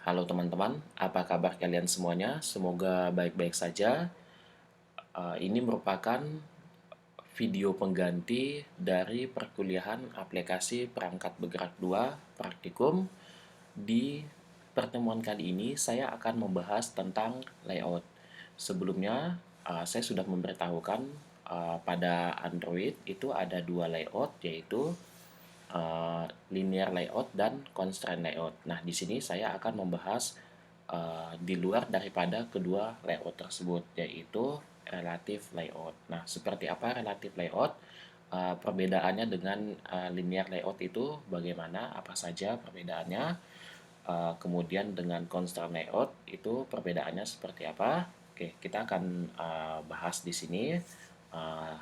Halo teman-teman, apa kabar kalian semuanya? Semoga baik-baik saja. Ini merupakan video pengganti dari perkuliahan aplikasi perangkat bergerak 2 praktikum. Di pertemuan kali ini saya akan membahas tentang layout. Sebelumnya saya sudah memberitahukan pada Android itu ada dua layout, yaitu linear layout dan constraint layout. Nah, di sini saya akan membahas di luar daripada kedua layout tersebut, yaitu relative layout. Nah, seperti apa relative layout? Perbedaannya dengan linear layout itu bagaimana? Apa saja perbedaannya? Kemudian dengan constraint layout itu perbedaannya seperti apa? Oke, kita akan bahas di sini. Uh,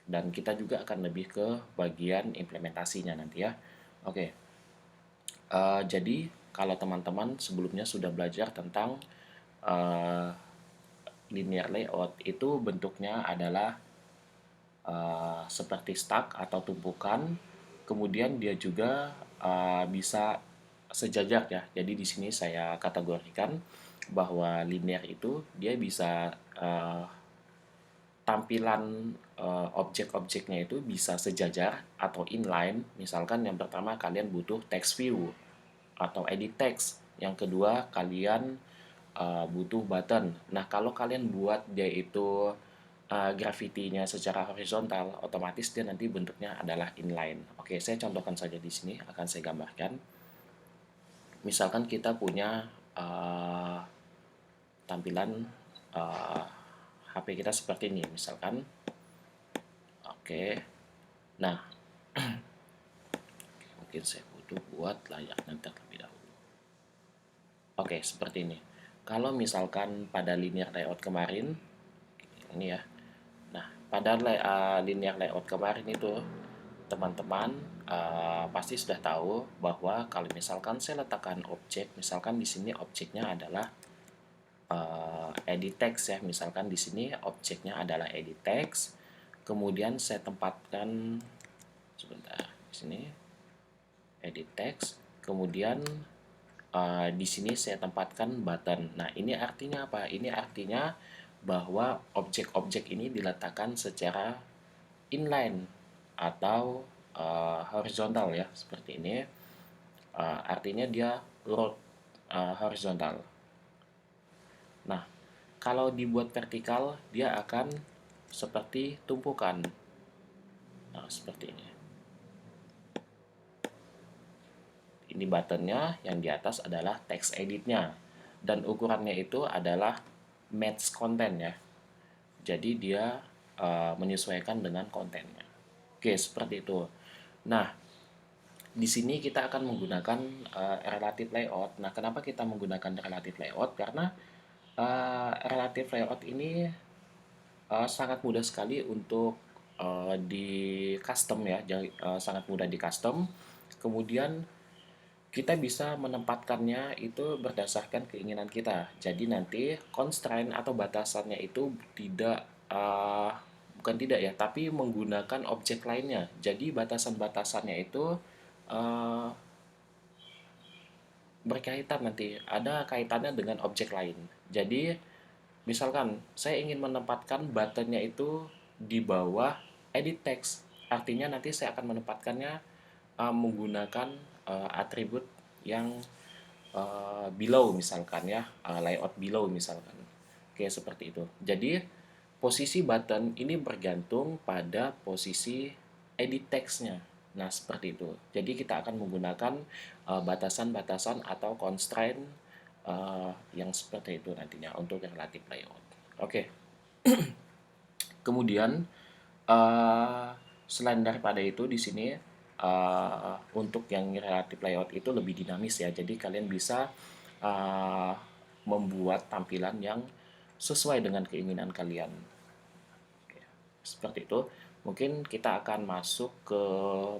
dan kita juga akan lebih ke bagian implementasinya nanti ya. Oke, jadi kalau teman-teman sebelumnya sudah belajar tentang uh, linear layout, itu bentuknya adalah seperti stack atau tumpukan, kemudian dia juga bisa sejajar ya. Jadi di sini saya kategorikan bahwa linear itu dia bisa tampilan objek-objeknya itu bisa sejajar atau inline. Misalkan yang pertama kalian butuh text view atau edit text. Yang kedua kalian butuh button. Nah, kalau kalian buat dia itu graffiti-nya secara horizontal, otomatis dia nanti bentuknya adalah inline. Oke, saya contohkan saja di sini, akan saya gambarkan. Misalkan kita punya tampilan HP kita seperti ini, misalkan. Oke, nah mungkin saya butuh buat layarnya terlebih dahulu. Oke, seperti ini. Kalau misalkan pada linear layout kemarin, ini ya. Nah, pada linear layout kemarin itu, teman-teman pasti sudah tahu bahwa kalau misalkan saya letakkan objek, misalkan di sini objeknya adalah edit text ya. Misalkan di sini objeknya adalah edit text. Kemudian saya tempatkan sebentar di sini edit text. Kemudian di sini saya tempatkan button. Nah, ini artinya apa? Ini artinya bahwa objek-objek ini diletakkan secara inline atau horizontal ya, seperti ini. Artinya dia root horizontal. Nah, kalau dibuat vertikal, dia akan seperti tumpukan. Nah, seperti ini. Ini buttonnya, yang di atas adalah text editnya. Dan ukurannya itu adalah match content ya. Jadi dia menyesuaikan dengan kontennya. Oke, seperti itu. Nah, di sini kita akan menggunakan relative layout. Nah, kenapa kita menggunakan relative layout? Karena relative layout ini sangat mudah sekali untuk di custom ya. Jadi, sangat mudah di custom. Kemudian kita bisa menempatkannya itu berdasarkan keinginan kita. Jadi nanti constraint atau batasannya itu tidak bukan tidak ya, tapi menggunakan objek lainnya. Jadi batasan-batasannya itu uh, berkaitan nanti, ada kaitannya dengan objek lain. Jadi misalkan saya ingin menempatkan buttonnya itu di bawah edit text, artinya nanti saya akan menempatkannya menggunakan atribut yang below misalkan ya, layout below misalkan. Oke, seperti itu. Jadi posisi button ini bergantung pada posisi edit text-nya. Nah, seperti itu. Jadi kita akan menggunakan batasan-batasan atau constraint yang seperti itu nantinya untuk relative layout. Oke. Kemudian selain daripada itu di sini untuk yang relative layout itu lebih dinamis ya. Jadi kalian bisa uh, membuat tampilan yang sesuai dengan keinginan kalian. Oke, seperti itu. Mungkin kita akan masuk ke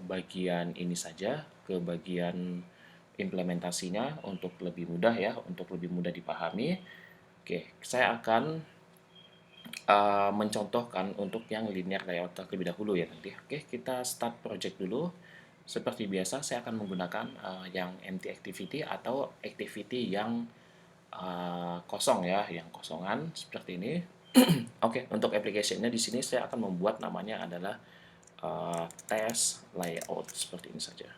bagian ini saja, ke bagian implementasinya untuk lebih mudah ya, untuk lebih mudah dipahami. Oke, saya akan mencontohkan untuk yang linear layout terlebih dahulu ya nanti. Oke, kita start project dulu. Seperti biasa, saya akan menggunakan yang empty activity atau activity yang kosong ya, yang kosongan seperti ini. Oke, untuk application-nya di sini saya akan membuat namanya adalah test layout seperti ini saja.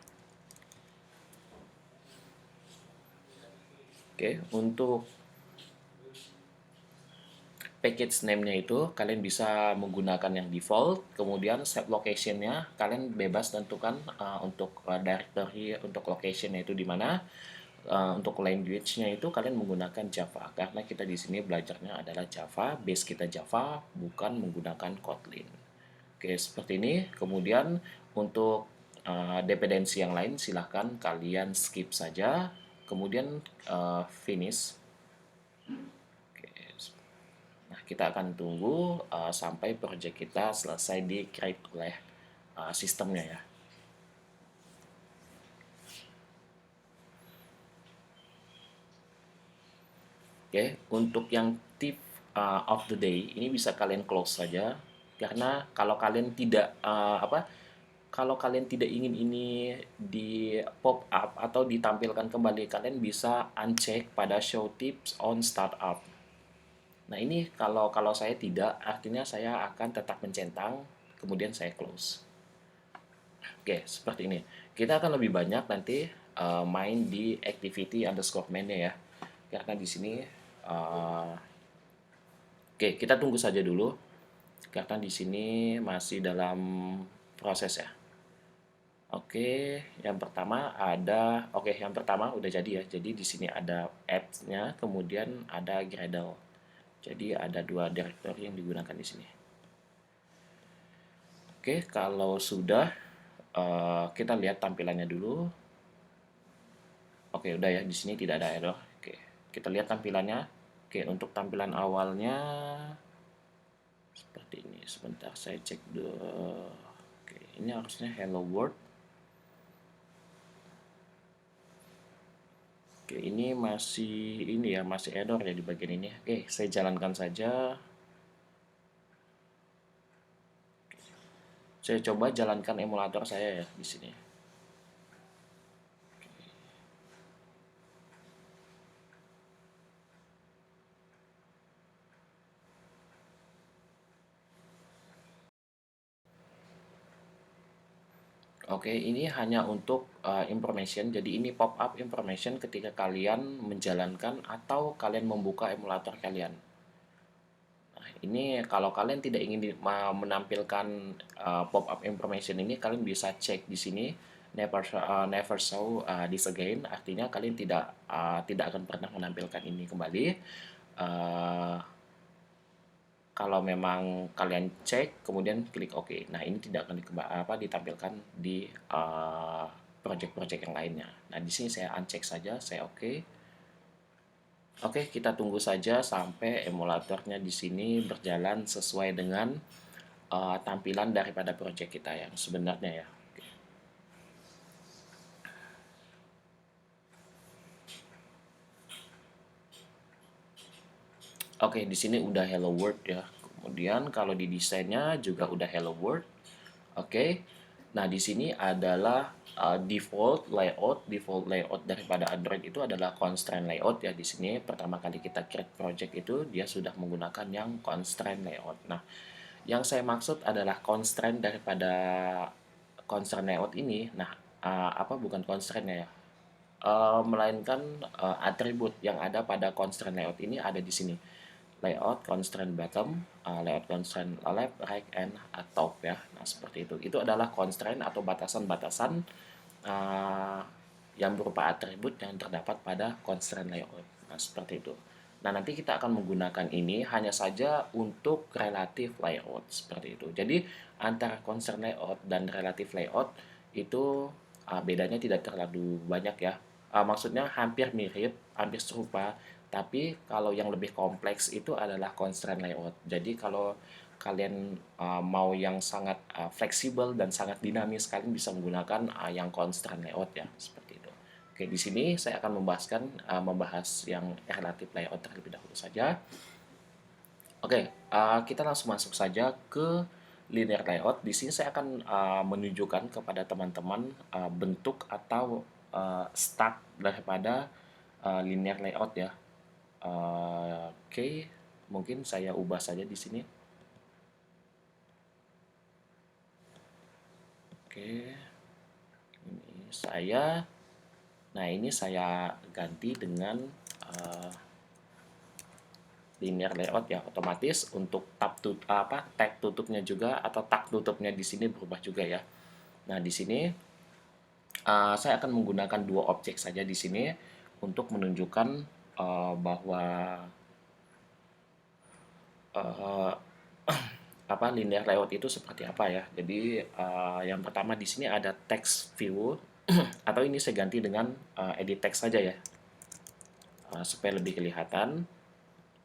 Oke, untuk package name-nya itu kalian bisa menggunakan yang default, kemudian set location-nya kalian bebas tentukan untuk directory untuk location-nya itu di mana. Untuk language-nya itu kalian menggunakan Java karena kita di sini belajarnya adalah Java, base kita Java, bukan menggunakan Kotlin. Oke, seperti ini. Kemudian untuk dependensi yang lain silahkan kalian skip saja. Kemudian finish. Oke. Nah, kita akan tunggu sampai project kita selesai di create oleh sistemnya ya. Oke, untuk yang tip of the day ini bisa kalian close saja karena kalau kalian tidak kalau kalian tidak ingin ini di pop up atau ditampilkan kembali, kalian bisa uncheck pada show tips on startup. Nah, ini kalau kalau saya tidak, artinya saya akan tetap mencentang, kemudian saya close. Oke, seperti ini. Kita akan lebih banyak nanti main di activity underscore main-nya ya. Karena di sini uh, oke, kita tunggu saja dulu karena di sini masih dalam proses ya. Oke, yang pertama ada, oke, yang pertama udah jadi ya. Jadi di sini ada apps-nya, kemudian ada Gradle. Jadi ada dua directory yang digunakan di sini. Oke, kalau sudah kita lihat tampilannya dulu. Oke, udah ya, di sini tidak ada error. Oke, kita lihat tampilannya. Oke, untuk tampilan awalnya seperti ini. Sebentar, saya cek dulu. Oke, ini harusnya Hello World. Oke, ini masih error ya di bagian ini. Oke, saya jalankan saja. Saya coba jalankan emulator saya ya di sini. Oke, ini hanya untuk information. Jadi ini pop-up information ketika kalian menjalankan atau kalian membuka emulator kalian. Nah, ini kalau kalian tidak ingin menampilkan pop-up information ini, kalian bisa cek di sini never show this again. Artinya kalian tidak akan pernah menampilkan ini kembali. Uh, Kalau memang kalian cek kemudian klik OK. Nah, ini tidak akan ditampilkan di project-project yang lainnya. Nah, di sini saya uncheck saja, saya OK. Oke, kita tunggu saja sampai emulatornya di sini berjalan sesuai dengan tampilan daripada project kita yang sebenarnya ya. Oke, di sini udah Hello World ya. Kemudian kalau di desainnya juga udah Hello World. Oke. Nah, di sini adalah default layout daripada Android itu adalah constraint layout ya. Di sini pertama kali kita create project itu dia sudah menggunakan yang constraint layout. Nah, yang saya maksud adalah constraint daripada constraint layout ini. Nah, apa bukan constraint ya? Melainkan atribut yang ada pada constraint layout ini ada di sini. Layout constraint bottom, layout constraint left, right, and top ya. Nah, seperti itu. Itu adalah constraint atau batasan-batasan uh, yang berupa atribut yang terdapat pada constraint layout. Nah, seperti itu. Nah, nanti kita akan menggunakan ini hanya saja untuk relative layout seperti itu. Jadi, antara constraint layout dan relative layout itu bedanya tidak terlalu banyak ya. Maksudnya hampir mirip, hampir serupa, tapi kalau yang lebih kompleks itu adalah constraint layout. Jadi kalau kalian mau yang sangat fleksibel dan sangat dinamis, kalian bisa menggunakan yang constraint layout ya, seperti itu. Oke, di sini saya akan membahas yang relative layout terlebih dahulu saja. Oke, kita langsung masuk saja ke linear layout, di sini saya akan menunjukkan kepada teman-teman bentuk atau start daripada linear layout ya. Oke, mungkin saya ubah saja di sini. Oke, ini saya. Nah, ini saya ganti dengan linear layout ya. Otomatis untuk tag tutupnya juga atau tag tutupnya di sini berubah juga ya. Nah, di sini saya akan menggunakan dua objek saja di sini untuk menunjukkan bahwa uh, linear layout itu seperti apa ya. Jadi yang pertama di sini ada text view atau ini saya ganti dengan edit text saja ya, supaya lebih kelihatan.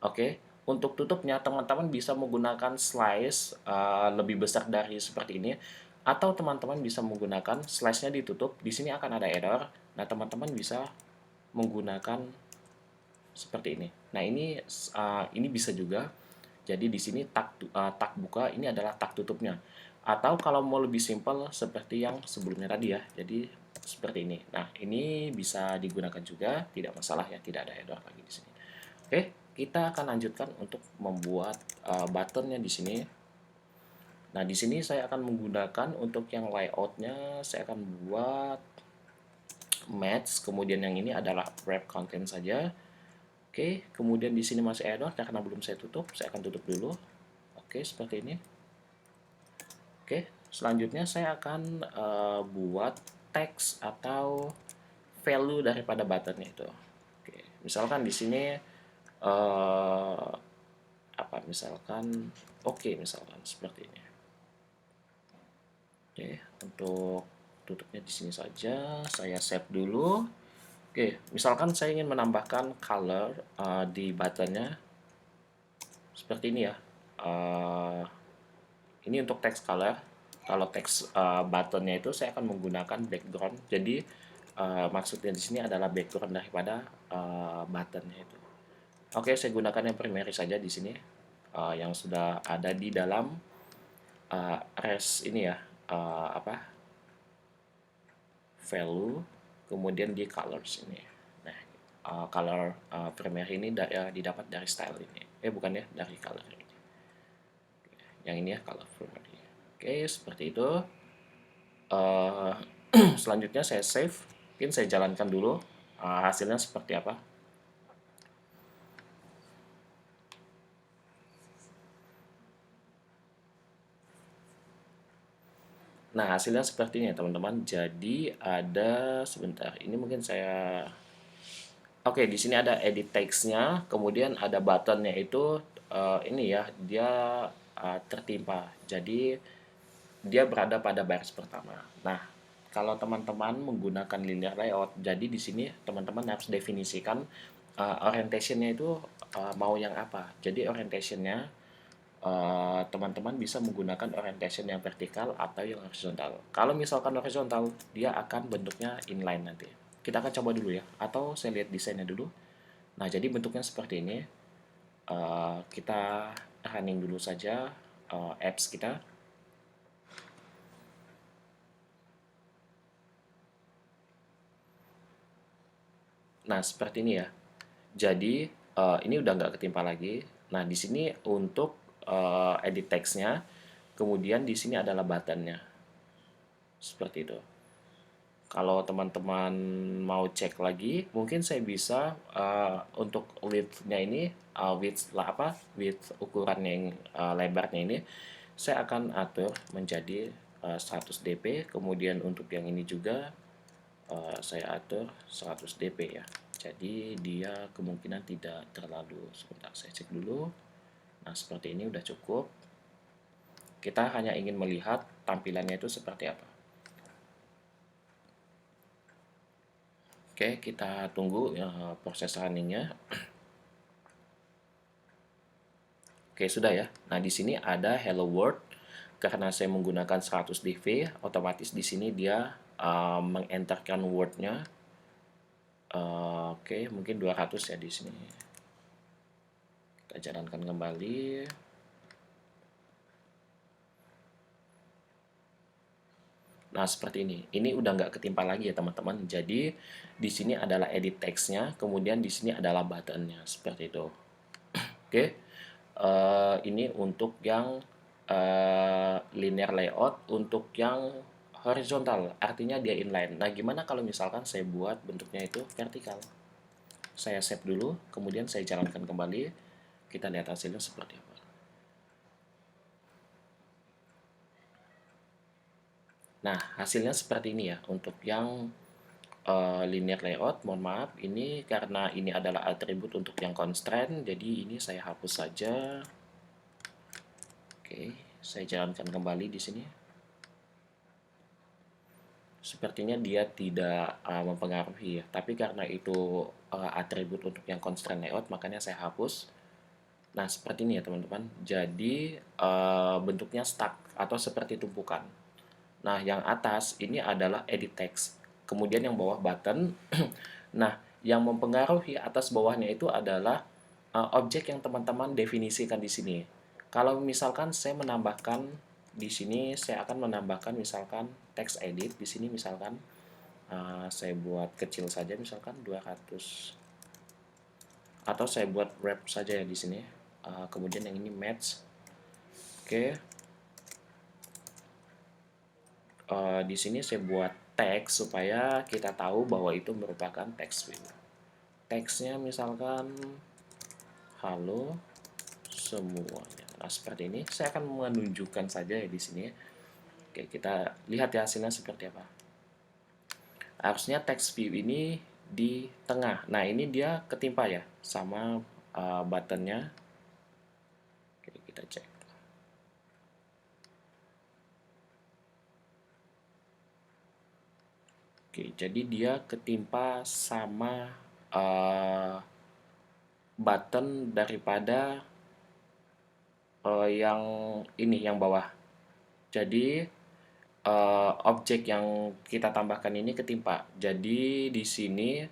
Oke, untuk tutupnya teman-teman bisa menggunakan slice lebih besar dari seperti ini, atau teman-teman bisa menggunakan slice-nya ditutup. Di sini akan ada error. Nah, teman-teman bisa menggunakan seperti ini. Nah, ini bisa juga. Jadi di sini tag buka ini adalah tag tutupnya. Atau kalau mau lebih simpel seperti yang sebelumnya tadi ya. Jadi seperti ini. Nah, ini bisa digunakan juga, tidak masalah ya, tidak ada error lagi di sini. Oke, kita akan lanjutkan untuk membuat buttonnya di sini. Nah, di sini saya akan menggunakan untuk yang layoutnya, saya akan buat match, kemudian yang ini adalah wrap content saja. Oke, kemudian di sini masih error karena belum saya tutup, saya akan tutup dulu. Oke, seperti ini. Oke, selanjutnya saya akan buat teks atau value daripada buttonnya itu. Oke, misalkan di sini misalkan misalkan seperti ini. Oke, untuk tutupnya di sini saja, saya save dulu. Oke, misalkan saya ingin menambahkan color di buttonnya seperti ini ya. Ini untuk text color. Kalau text buttonnya itu saya akan menggunakan background. Jadi maksudnya di sini adalah background daripada buttonnya itu. Oke, saya gunakan yang primary saja di sini, yang sudah ada di dalam res ini ya, value, kemudian di colors ini. Nah, color primary ini didapat dari style ini. Bukan ya, dari color ini. Yang ini ya, color primary. Oke, seperti itu. Selanjutnya saya save. Mungkin saya jalankan dulu hasilnya seperti apa. Nah, hasilnya seperti ini ya teman-teman. Jadi ada sebentar. Ini mungkin saya Oke, di sini ada edit text-nya, kemudian ada button-nya itu ini ya, dia tertimpa. Jadi dia berada pada baris pertama. Nah, kalau teman-teman menggunakan linear layout, jadi di sini teman-teman harus definisikan orientation-nya itu mau yang apa. Jadi orientation-nya teman-teman bisa menggunakan orientation yang vertikal atau yang horizontal. Kalau misalkan horizontal, dia akan bentuknya inline nanti. Kita akan coba dulu ya, atau saya lihat desainnya dulu. Nah, jadi bentuknya seperti ini. Kita running dulu saja apps kita. Nah, seperti ini ya. Jadi, ini udah nggak ketimpa lagi. Nah, di sini untuk edit text-nya, kemudian di sini adalah button-nya. Seperti itu. Kalau teman-teman mau cek lagi, mungkin saya bisa untuk width-nya ini, width ukurannya yang lebarnya ini, saya akan atur menjadi 100 dp. Kemudian untuk yang ini juga saya atur 100 dp ya. Jadi dia kemungkinan tidak terlalu, sebentar saya cek dulu. Nah, seperti ini udah cukup. Kita hanya ingin melihat tampilannya itu seperti apa. Oke, kita tunggu proses runningnya. Oke, sudah ya. Nah, di sini ada hello world. Karena saya menggunakan 100 dv, otomatis di sini dia mengenterkan word-nya. Oke, mungkin 200 ya di sini. Kita jalankan kembali. Nah, seperti ini. Ini udah nggak ketimpa lagi ya teman-teman. Jadi di sini adalah edit text-nya, kemudian di sini adalah button-nya seperti itu. Oke. Ini untuk yang linear layout. Untuk yang horizontal, artinya dia inline. Nah, gimana kalau misalkan saya buat bentuknya itu vertikal? Saya save dulu, kemudian saya jalankan kembali. Kita lihat hasilnya seperti apa. Nah, hasilnya seperti ini ya. Untuk yang linear layout, mohon maaf, ini karena ini adalah atribut untuk yang constraint, jadi ini saya hapus saja. Oke, saya jalankan kembali di sini. Sepertinya dia tidak mempengaruhi ya, tapi karena itu atribut untuk yang constraint layout, makanya saya hapus. Nah, seperti ini ya teman-teman. Jadi bentuknya stack atau seperti tumpukan. Nah, yang atas ini adalah edit text. Kemudian yang bawah button. Nah, yang mempengaruhi atas bawahnya itu adalah objek yang teman-teman definisikan di sini. Kalau misalkan saya menambahkan di sini, saya akan menambahkan misalkan text edit di sini misalkan saya buat kecil saja misalkan 200 atau saya buat wrap saja ya di sini. Kemudian yang ini match. Oke. Di sini saya buat teks supaya kita tahu bahwa itu merupakan text field. Teksnya misalkan halo semuanya. Nah, seperti ini. Saya akan menunjukkan saja ya di sini. Oke, kita lihat ya hasilnya seperti apa. Harusnya text view ini di tengah. Nah, ini dia ketimpa ya sama buttonnya. Oke, kita cek. Oke, jadi dia ketimpa sama button daripada yang ini, yang bawah. Jadi objek yang kita tambahkan ini ketimpa. Jadi di sini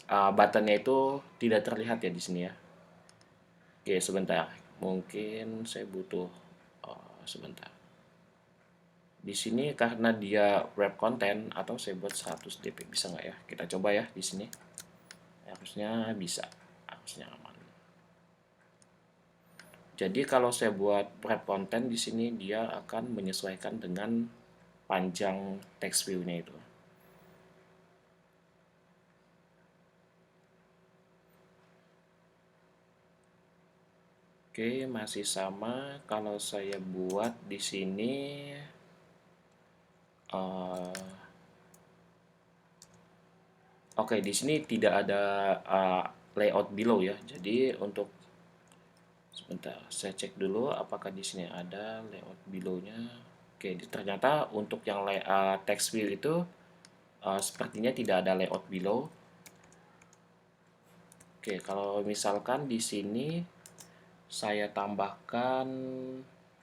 buttonnya itu tidak terlihat ya di sini ya. Oke, sebentar. Mungkin saya butuh sebentar. Di sini karena dia wrap content atau saya buat 100 dp bisa nggak ya? Kita coba ya di sini. Harusnya bisa. Harusnya aman. Jadi kalau saya buat wrap content di sini dia akan menyesuaikan dengan panjang text view-nya itu. Oke, masih sama. Kalau saya buat di sini oke, di sini tidak ada layout below ya. Jadi untuk sebentar, saya cek dulu apakah di sini ada layout below-nya. Oke, ternyata untuk yang text view itu sepertinya tidak ada layout below. Oke, kalau misalkan di sini saya tambahkan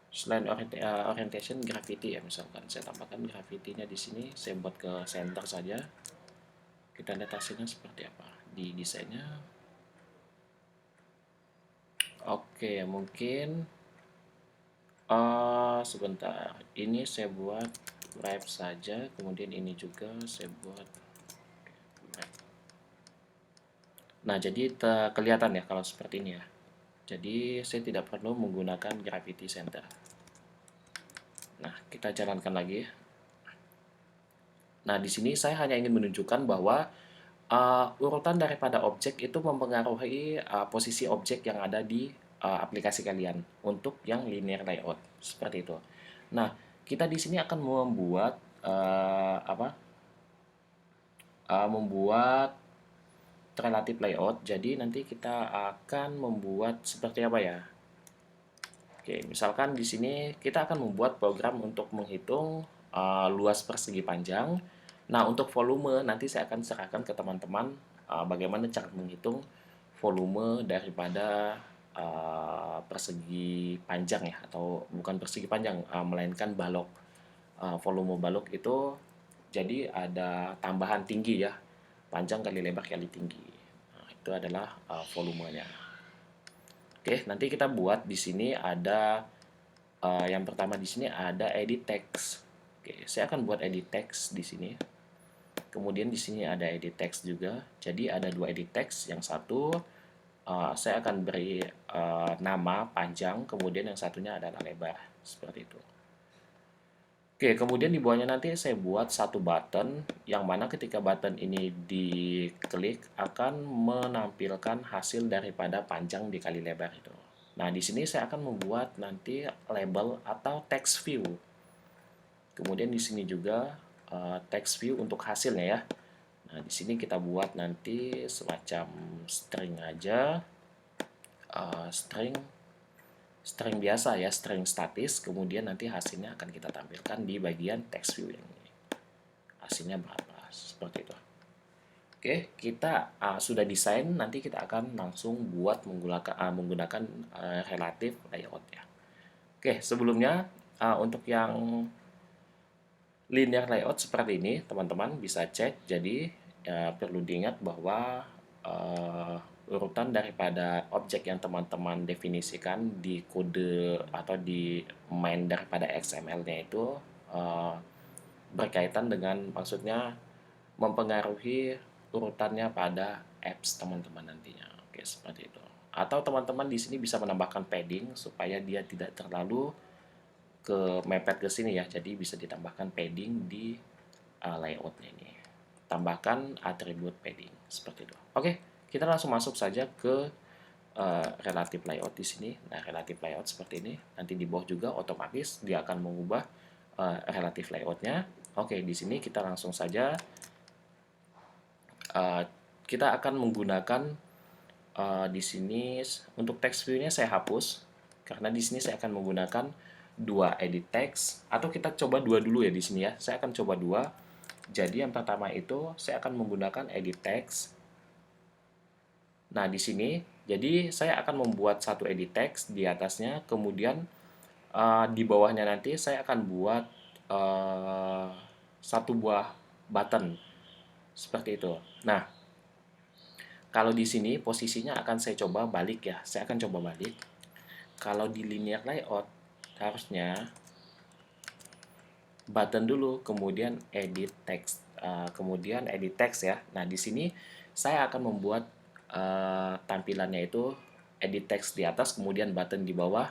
selain orientation gravity ya, misalkan saya tambahkan gravity-nya di sini, saya buat ke center saja. Kita lihat hasilnya seperti apa di desainnya. Oke, mungkin sebentar. Ini saya buat wrap saja, kemudian ini juga saya buat wrap. Nah, jadi kelihatan ya kalau seperti ini ya. Jadi saya tidak perlu menggunakan gravity center. Nah, kita jalankan lagi. Nah, di sini saya hanya ingin menunjukkan bahwa urutan daripada objek itu mempengaruhi posisi objek yang ada di aplikasi kalian untuk yang linear layout seperti itu. Nah, kita di sini akan membuat membuat relative layout. Jadi nanti kita akan membuat seperti apa ya? Oke, misalkan di sini kita akan membuat program untuk menghitung luas persegi panjang. Nah, untuk volume nanti saya akan serahkan ke teman-teman bagaimana cara menghitung volume daripada persegi panjang ya, atau bukan persegi panjang, melainkan balok. Volume balok itu jadi ada tambahan tinggi ya, panjang kali lebar kali tinggi. Nah, itu adalah volumenya. Oke, nanti kita buat di sini ada yang pertama di sini ada edit text. Oke, saya akan buat edit text di sini. Kemudian di sini ada edit text juga. Jadi ada dua edit text. Yang satu saya akan beri nama panjang, kemudian yang satunya adalah lebar, seperti itu. Oke, kemudian di bawahnya nanti saya buat satu button, yang mana ketika button ini diklik akan menampilkan hasil daripada panjang dikali lebar itu. Nah, di sini saya akan membuat nanti label atau text view. Kemudian di sini juga text view untuk hasilnya ya. Nah, di sini kita buat nanti semacam string aja, string biasa ya, string statis. Kemudian nanti hasilnya akan kita tampilkan di bagian text view ini. Hasilnya berapa? Seperti itu. Oke, kita sudah desain. Nanti kita akan langsung buat menggunakan relative layout ya. Oke, sebelumnya untuk yang linear layout seperti ini, teman-teman bisa cek. Jadi perlu diingat bahwa urutan daripada objek yang teman-teman definisikan di kode atau di main daripada XML-nya itu berkaitan dengan, maksudnya mempengaruhi urutannya pada apps teman-teman nantinya. Oke, seperti itu. Atau teman-teman di sini bisa menambahkan padding supaya dia tidak terlalu mepet ke sini ya. Jadi bisa ditambahkan padding di layoutnya ini. Tambahkan atribut padding seperti itu. Oke, kita langsung masuk saja ke relative layout di sini. Nah, relative layout seperti ini. Nanti di bawah juga otomatis dia akan mengubah relative layoutnya. Oke, di sini kita langsung saja kita akan menggunakan di sini untuk text view-nya saya hapus karena di sini saya akan menggunakan dua edit text, atau kita coba dua dulu ya di sini ya. Saya akan coba dua. Jadi yang pertama itu saya akan menggunakan edit text. Nah, di sini jadi saya akan membuat satu edit text di atasnya, kemudian di bawahnya nanti saya akan buat satu buah button seperti itu. Nah, kalau di sini posisinya akan saya coba balik ya. Saya akan coba balik. Kalau di linear layout harusnya button dulu, kemudian edit text, kemudian edit text ya. Nah, di sini saya akan membuat tampilannya itu edit text di atas, kemudian button di bawah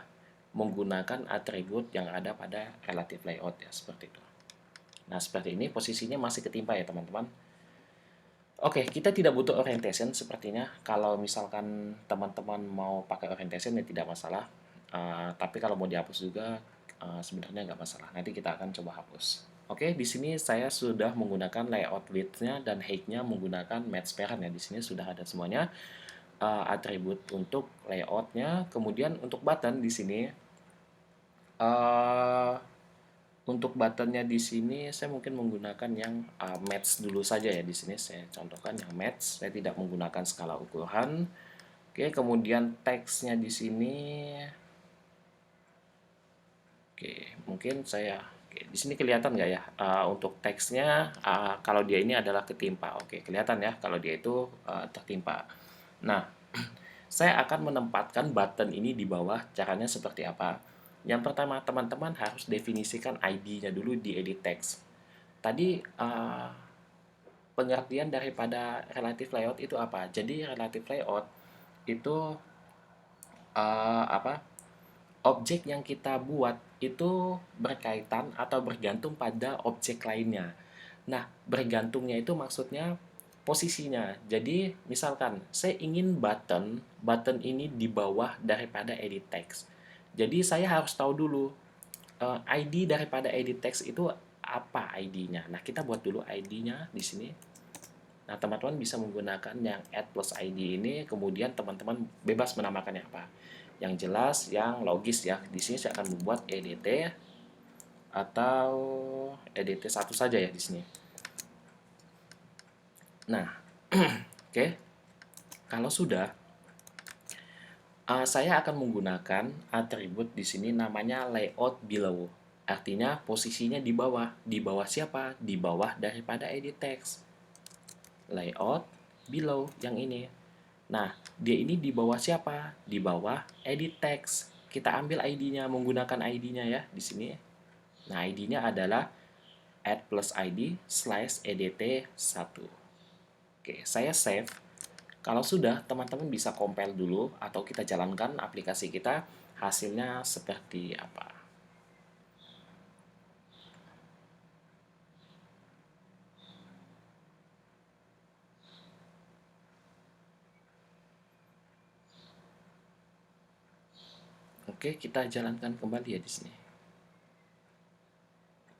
menggunakan atribut yang ada pada relative layout ya, seperti itu. Nah, seperti ini posisinya masih ketimpa ya, teman-teman. Oke, kita tidak butuh orientation sepertinya. Kalau misalkan teman-teman mau pakai orientation ya tidak masalah. Tapi kalau mau dihapus juga sebenarnya nggak masalah. Nanti kita akan coba hapus. Oke, di sini saya sudah menggunakan layout width-nya dan height-nya menggunakan match parent ya. Di sini sudah ada semuanya atribut untuk layout-nya. Kemudian untuk button di sini untuk buttonnya di sini saya mungkin menggunakan yang match dulu saja ya. Di sini saya contohkan yang match. Saya tidak menggunakan skala ukuran. Oke, kemudian teksnya di sini. Oke, mungkin saya. Oke, di sini kelihatan nggak ya untuk teksnya? Kalau dia ini adalah ketimpa. Oke, kelihatan ya kalau dia itu tertimpa. Nah, saya akan menempatkan button ini di bawah. Caranya seperti apa? Yang pertama, teman-teman harus definisikan ID-nya dulu di edit text. Tadi pengertian daripada relative layout itu apa? Jadi relative layout itu objek yang kita buat itu berkaitan atau bergantung pada objek lainnya. Nah, bergantungnya itu maksudnya posisinya. Jadi, misalkan saya ingin button ini di bawah daripada edit text. Jadi saya harus tahu dulu ID daripada edit text itu apa ID-nya. Nah, kita buat dulu ID-nya di sini. Nah, teman-teman bisa menggunakan yang add plus ID ini, kemudian teman-teman bebas menamakannya apa. Yang jelas, yang logis ya. Di sini saya akan membuat EDT atau EDT satu saja ya di sini. Nah, oke. Kalau sudah, saya akan menggunakan atribut di sini namanya layout below. Artinya posisinya di bawah. Di bawah siapa? Di bawah daripada edit text. Layout below yang ini. Nah, dia ini di bawah siapa? Di bawah edit text. Kita ambil ID-nya, menggunakan ID-nya ya di sini. Nah, ID-nya adalah add plus id slash edt1. Oke, saya save. Kalau sudah, teman-teman bisa compile dulu atau kita jalankan aplikasi kita, hasilnya seperti apa. Oke, kita jalankan kembali ya di sini.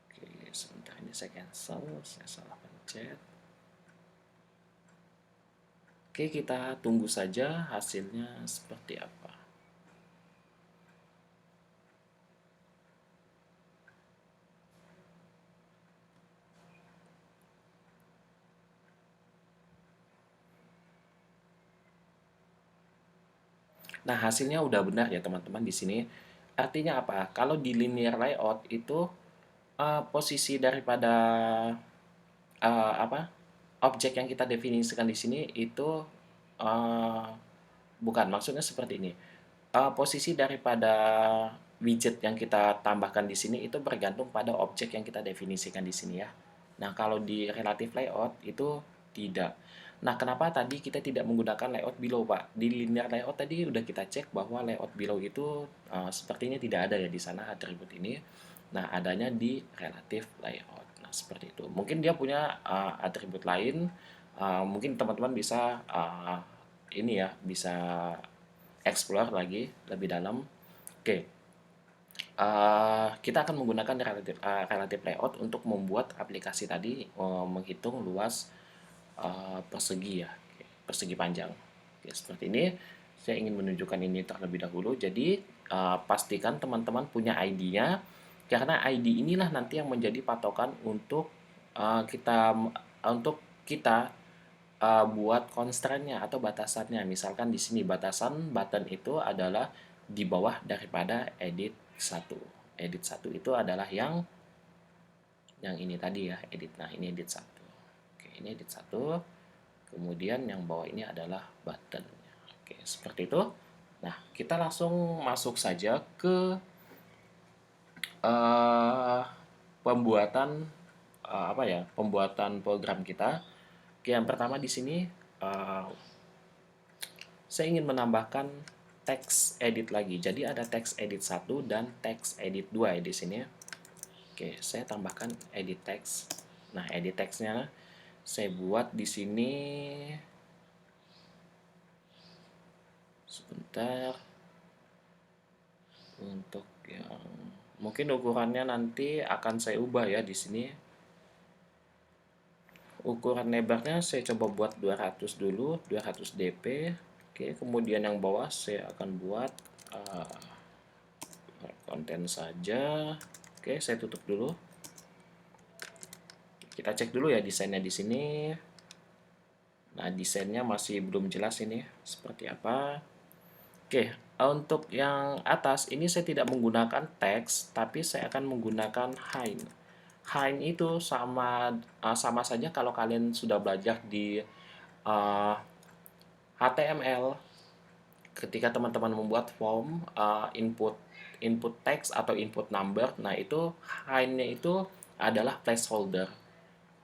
Oke, sebentar ini saya cancel, saya salah pencet. Oke, kita tunggu saja hasilnya seperti apa. Nah, hasilnya udah benar ya teman-teman di sini. Artinya apa? Kalau di linear layout itu posisi daripada apa? Objek yang kita definisikan di sini itu uh, bukan, maksudnya seperti ini. Posisi daripada widget yang kita tambahkan di sini itu bergantung pada objek yang kita definisikan di sini ya. Nah, kalau di relative layout itu tidak. Nah, kenapa tadi kita tidak menggunakan layout below, Pak? Di linear layout tadi udah kita cek bahwa layout below itu sepertinya tidak ada ya di sana atribut ini. Nah, adanya di relative layout. Nah, seperti itu. Mungkin dia punya atribut lain. Mungkin teman-teman bisa ini ya, bisa explore lagi lebih dalam. Oke, kita akan menggunakan relative layout untuk membuat aplikasi tadi menghitung luas persegi ya, persegi panjang. Oke, seperti ini. Saya ingin menunjukkan ini terlebih dahulu. Jadi pastikan teman-teman punya ID-nya, karena ID inilah nanti yang menjadi patokan untuk kita buat constraint-nya atau batasannya. Misalkan di sini batasan button itu adalah di bawah daripada edit 1. Edit 1 itu adalah yang ini tadi ya, edit. Nah, ini edit 1. Oke, ini edit 1. Kemudian yang bawah ini adalah button. Oke, seperti itu. Nah, kita langsung masuk saja ke uh, pembuatan apa ya? Pembuatan program kita. Oke, yang pertama di sini uh, saya ingin menambahkan text edit lagi. Jadi ada text edit 1 dan text edit 2 di sini. Oke, saya tambahkan edit text. Nah, edit textnya saya buat di sini. Sebentar. Untuk yang mungkin ukurannya nanti akan saya ubah ya di sini. Ukuran lebarnya saya coba buat 200 dulu, 200 dp. Oke, kemudian yang bawah saya akan buat konten saja. Oke, saya tutup dulu. Kita cek dulu ya desainnya di sini. Nah, desainnya masih belum jelas ini seperti apa. Oke, untuk yang atas ini saya tidak menggunakan teks, tapi saya akan menggunakan hind. Hind itu sama saja kalau kalian sudah belajar di HTML. Ketika teman-teman membuat form input text atau input number, nah itu hindnya itu adalah placeholder.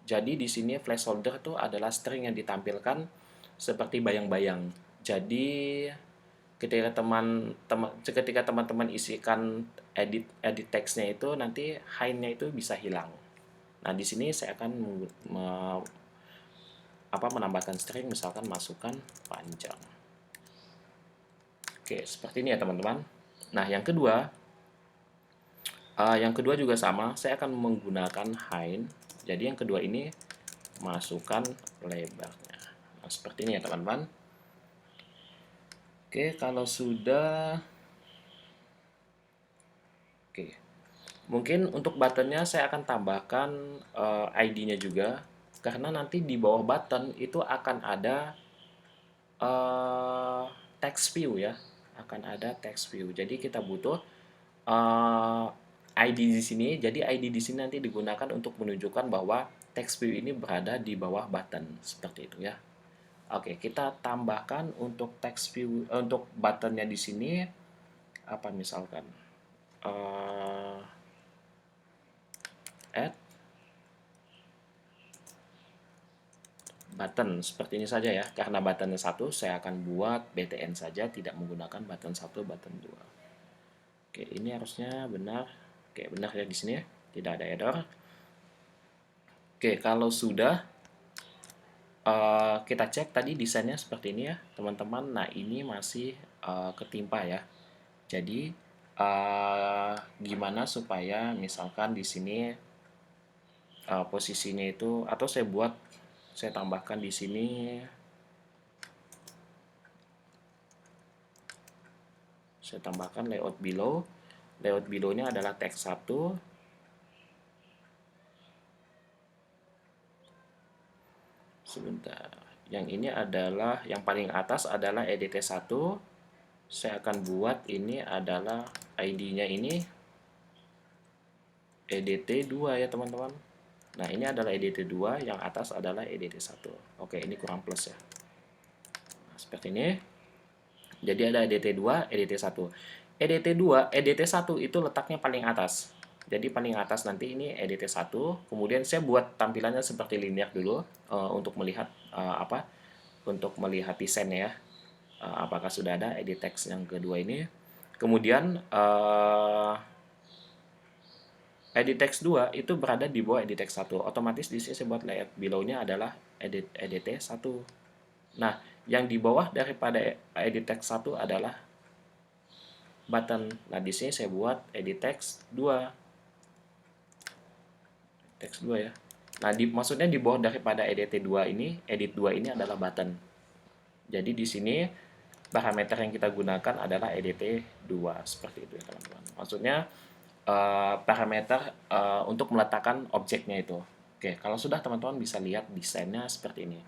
Jadi di sini placeholder itu adalah string yang ditampilkan seperti bayang-bayang. Jadi ketika teman-teman isikan edit teksnya itu nanti hindnya itu bisa hilang. Nah, di sini saya akan menambahkan string, misalkan masukkan panjang. Oke, seperti ini ya teman-teman. Nah, yang kedua juga sama, saya akan menggunakan hind. Jadi yang kedua ini masukkan lebarnya. Nah, seperti ini ya teman-teman. Oke, kalau sudah, oke, mungkin untuk buttonnya saya akan tambahkan ID-nya juga, karena nanti di bawah button itu akan ada text view ya, akan ada text view. Jadi kita butuh ID di sini. Jadi ID di sini nanti digunakan untuk menunjukkan bahwa text view ini berada di bawah button seperti itu ya. Oke, kita tambahkan untuk text view untuk buttonnya di sini apa misalkan add button seperti ini saja ya. Karena buttonnya satu, saya akan buat btn saja, tidak menggunakan button 1, button 2. Oke, ini harusnya benar. Oke, benar ya di sini ya. Tidak ada error. Oke, kalau sudah kita cek tadi desainnya seperti ini ya, teman-teman. Nah, ini masih ketimpa ya. Jadi gimana supaya misalkan di sini posisinya itu, atau saya tambahkan di sini, saya tambahkan layout below. Layout below-nya adalah teks 1. Sebentar. Yang ini adalah yang paling atas adalah EDT1. Saya akan buat ini adalah ID-nya ini EDT2 ya teman-teman. Nah, ini adalah EDT2, yang atas adalah EDT1. Oke, ini kurang plus ya. Nah, seperti ini. Jadi ada EDT2, EDT1. EDT2, EDT1 itu letaknya paling atas. Jadi paling atas nanti ini EDT1. Kemudian saya buat tampilannya seperti linear dulu untuk melihat untuk melihat desainnya ya. Apakah sudah ada edit text yang kedua ini. Kemudian edit text 2 itu berada di bawah edit text 1. Otomatis di sini saya buat layout below-nya adalah edit 1. Nah, yang di bawah daripada edit text 1 adalah button. Nah, di sini saya buat edit text 2. Text 2 ya. Nah, maksudnya di bawah daripada edit 2 ini, edit 2 ini adalah button. Jadi di sini parameter yang kita gunakan adalah EDT2 seperti itu ya teman-teman. Maksudnya parameter untuk meletakkan objeknya itu. Oke, kalau sudah teman-teman bisa lihat desainnya seperti ini.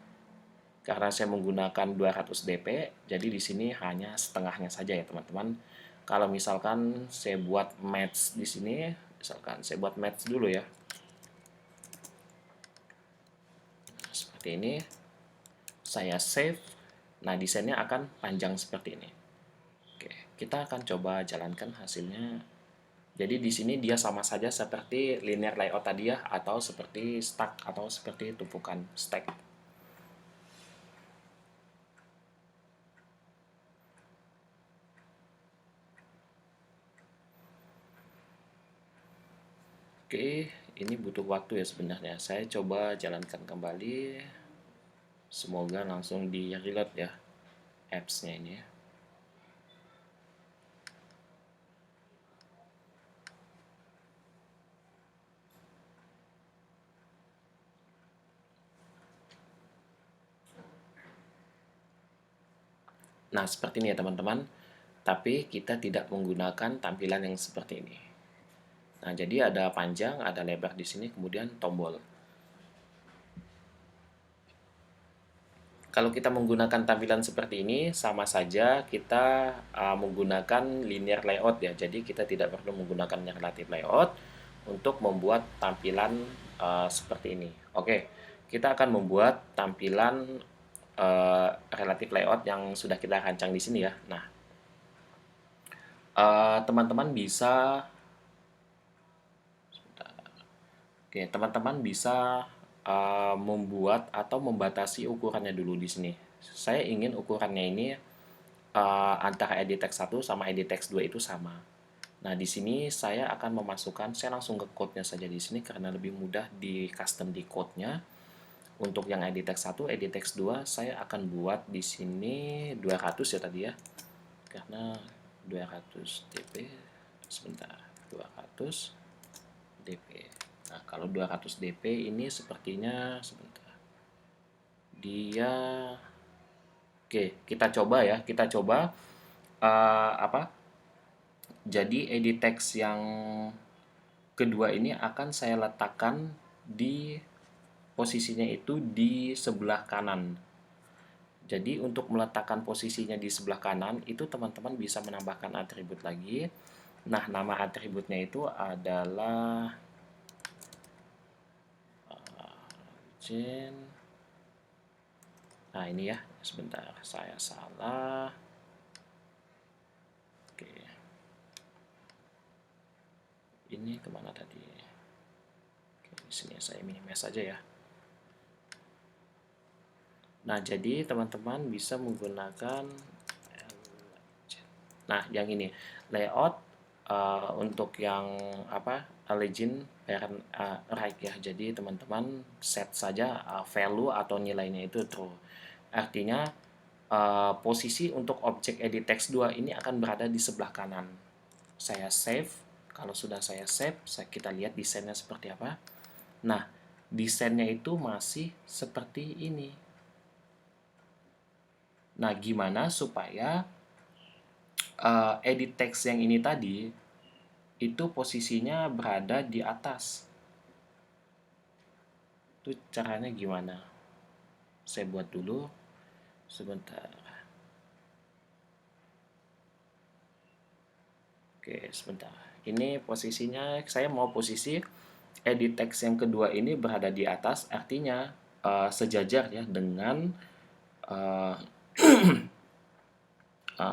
Karena saya menggunakan 200 dp, jadi di sini hanya setengahnya saja ya teman-teman. Kalau misalkan saya buat match di sini, misalkan saya buat match dulu ya. Seperti ini. Saya save. Nah, desainnya akan panjang seperti ini. Oke, kita akan coba jalankan hasilnya. Jadi di sini dia sama saja seperti linear layout tadi ya, atau seperti stack, atau seperti tumpukan stack. Oke, ini butuh waktu ya sebenarnya. Saya coba jalankan kembali. Semoga langsung di reload ya apps-nya ini ya. Nah, seperti ini ya teman-teman. Tapi kita tidak menggunakan tampilan yang seperti ini. Nah, jadi ada panjang, ada lebar di sini, kemudian tombol. Kalau kita menggunakan tampilan seperti ini, sama saja kita menggunakan linear layout ya. Jadi kita tidak perlu menggunakan relative layout untuk membuat tampilan seperti ini. Oke, kita akan membuat tampilan relative layout yang sudah kita rancang di sini ya. Nah, teman-teman bisa, oke, teman-teman bisa membuat atau membatasi ukurannya dulu di sini. Saya ingin ukurannya ini antara edit text 1 sama edit text 2 itu sama. Nah, di sini saya akan memasukkan, saya langsung ke code-nya saja di sini karena lebih mudah di custom di code-nya. Untuk yang edit text 1, edit text 2 saya akan buat di sini 200 ya tadi ya. Karena 200 dp, sebentar, 200 dp. Nah, kalau 200 dp ini sepertinya sebentar. Dia oke, kita coba ya, kita coba apa? Jadi edit text yang kedua ini akan saya letakkan di posisinya itu di sebelah kanan. Jadi untuk meletakkan posisinya di sebelah kanan itu teman-teman bisa menambahkan atribut lagi. Nah, nama atributnya itu adalah nah ini ya, sebentar saya salah. Oke, ini kemana tadi? Oke, di sini saya minimize saja ya. Nah, jadi teman-teman bisa menggunakan, nah yang ini layout untuk yang apa, legend parent right ya. Jadi teman-teman set saja value atau nilainya itu true. Artinya posisi untuk objek edit text 2 ini akan berada di sebelah kanan. Saya save. Kalau sudah saya save, kita lihat desainnya seperti apa. Nah, desainnya itu masih seperti ini. Nah, gimana supaya edit text yang ini tadi itu posisinya berada di atas? Itu caranya gimana? Saya buat dulu sebentar. Oke, sebentar. Ini posisinya, saya mau posisi edit text yang kedua ini berada di atas, artinya sejajar ya dengan uh,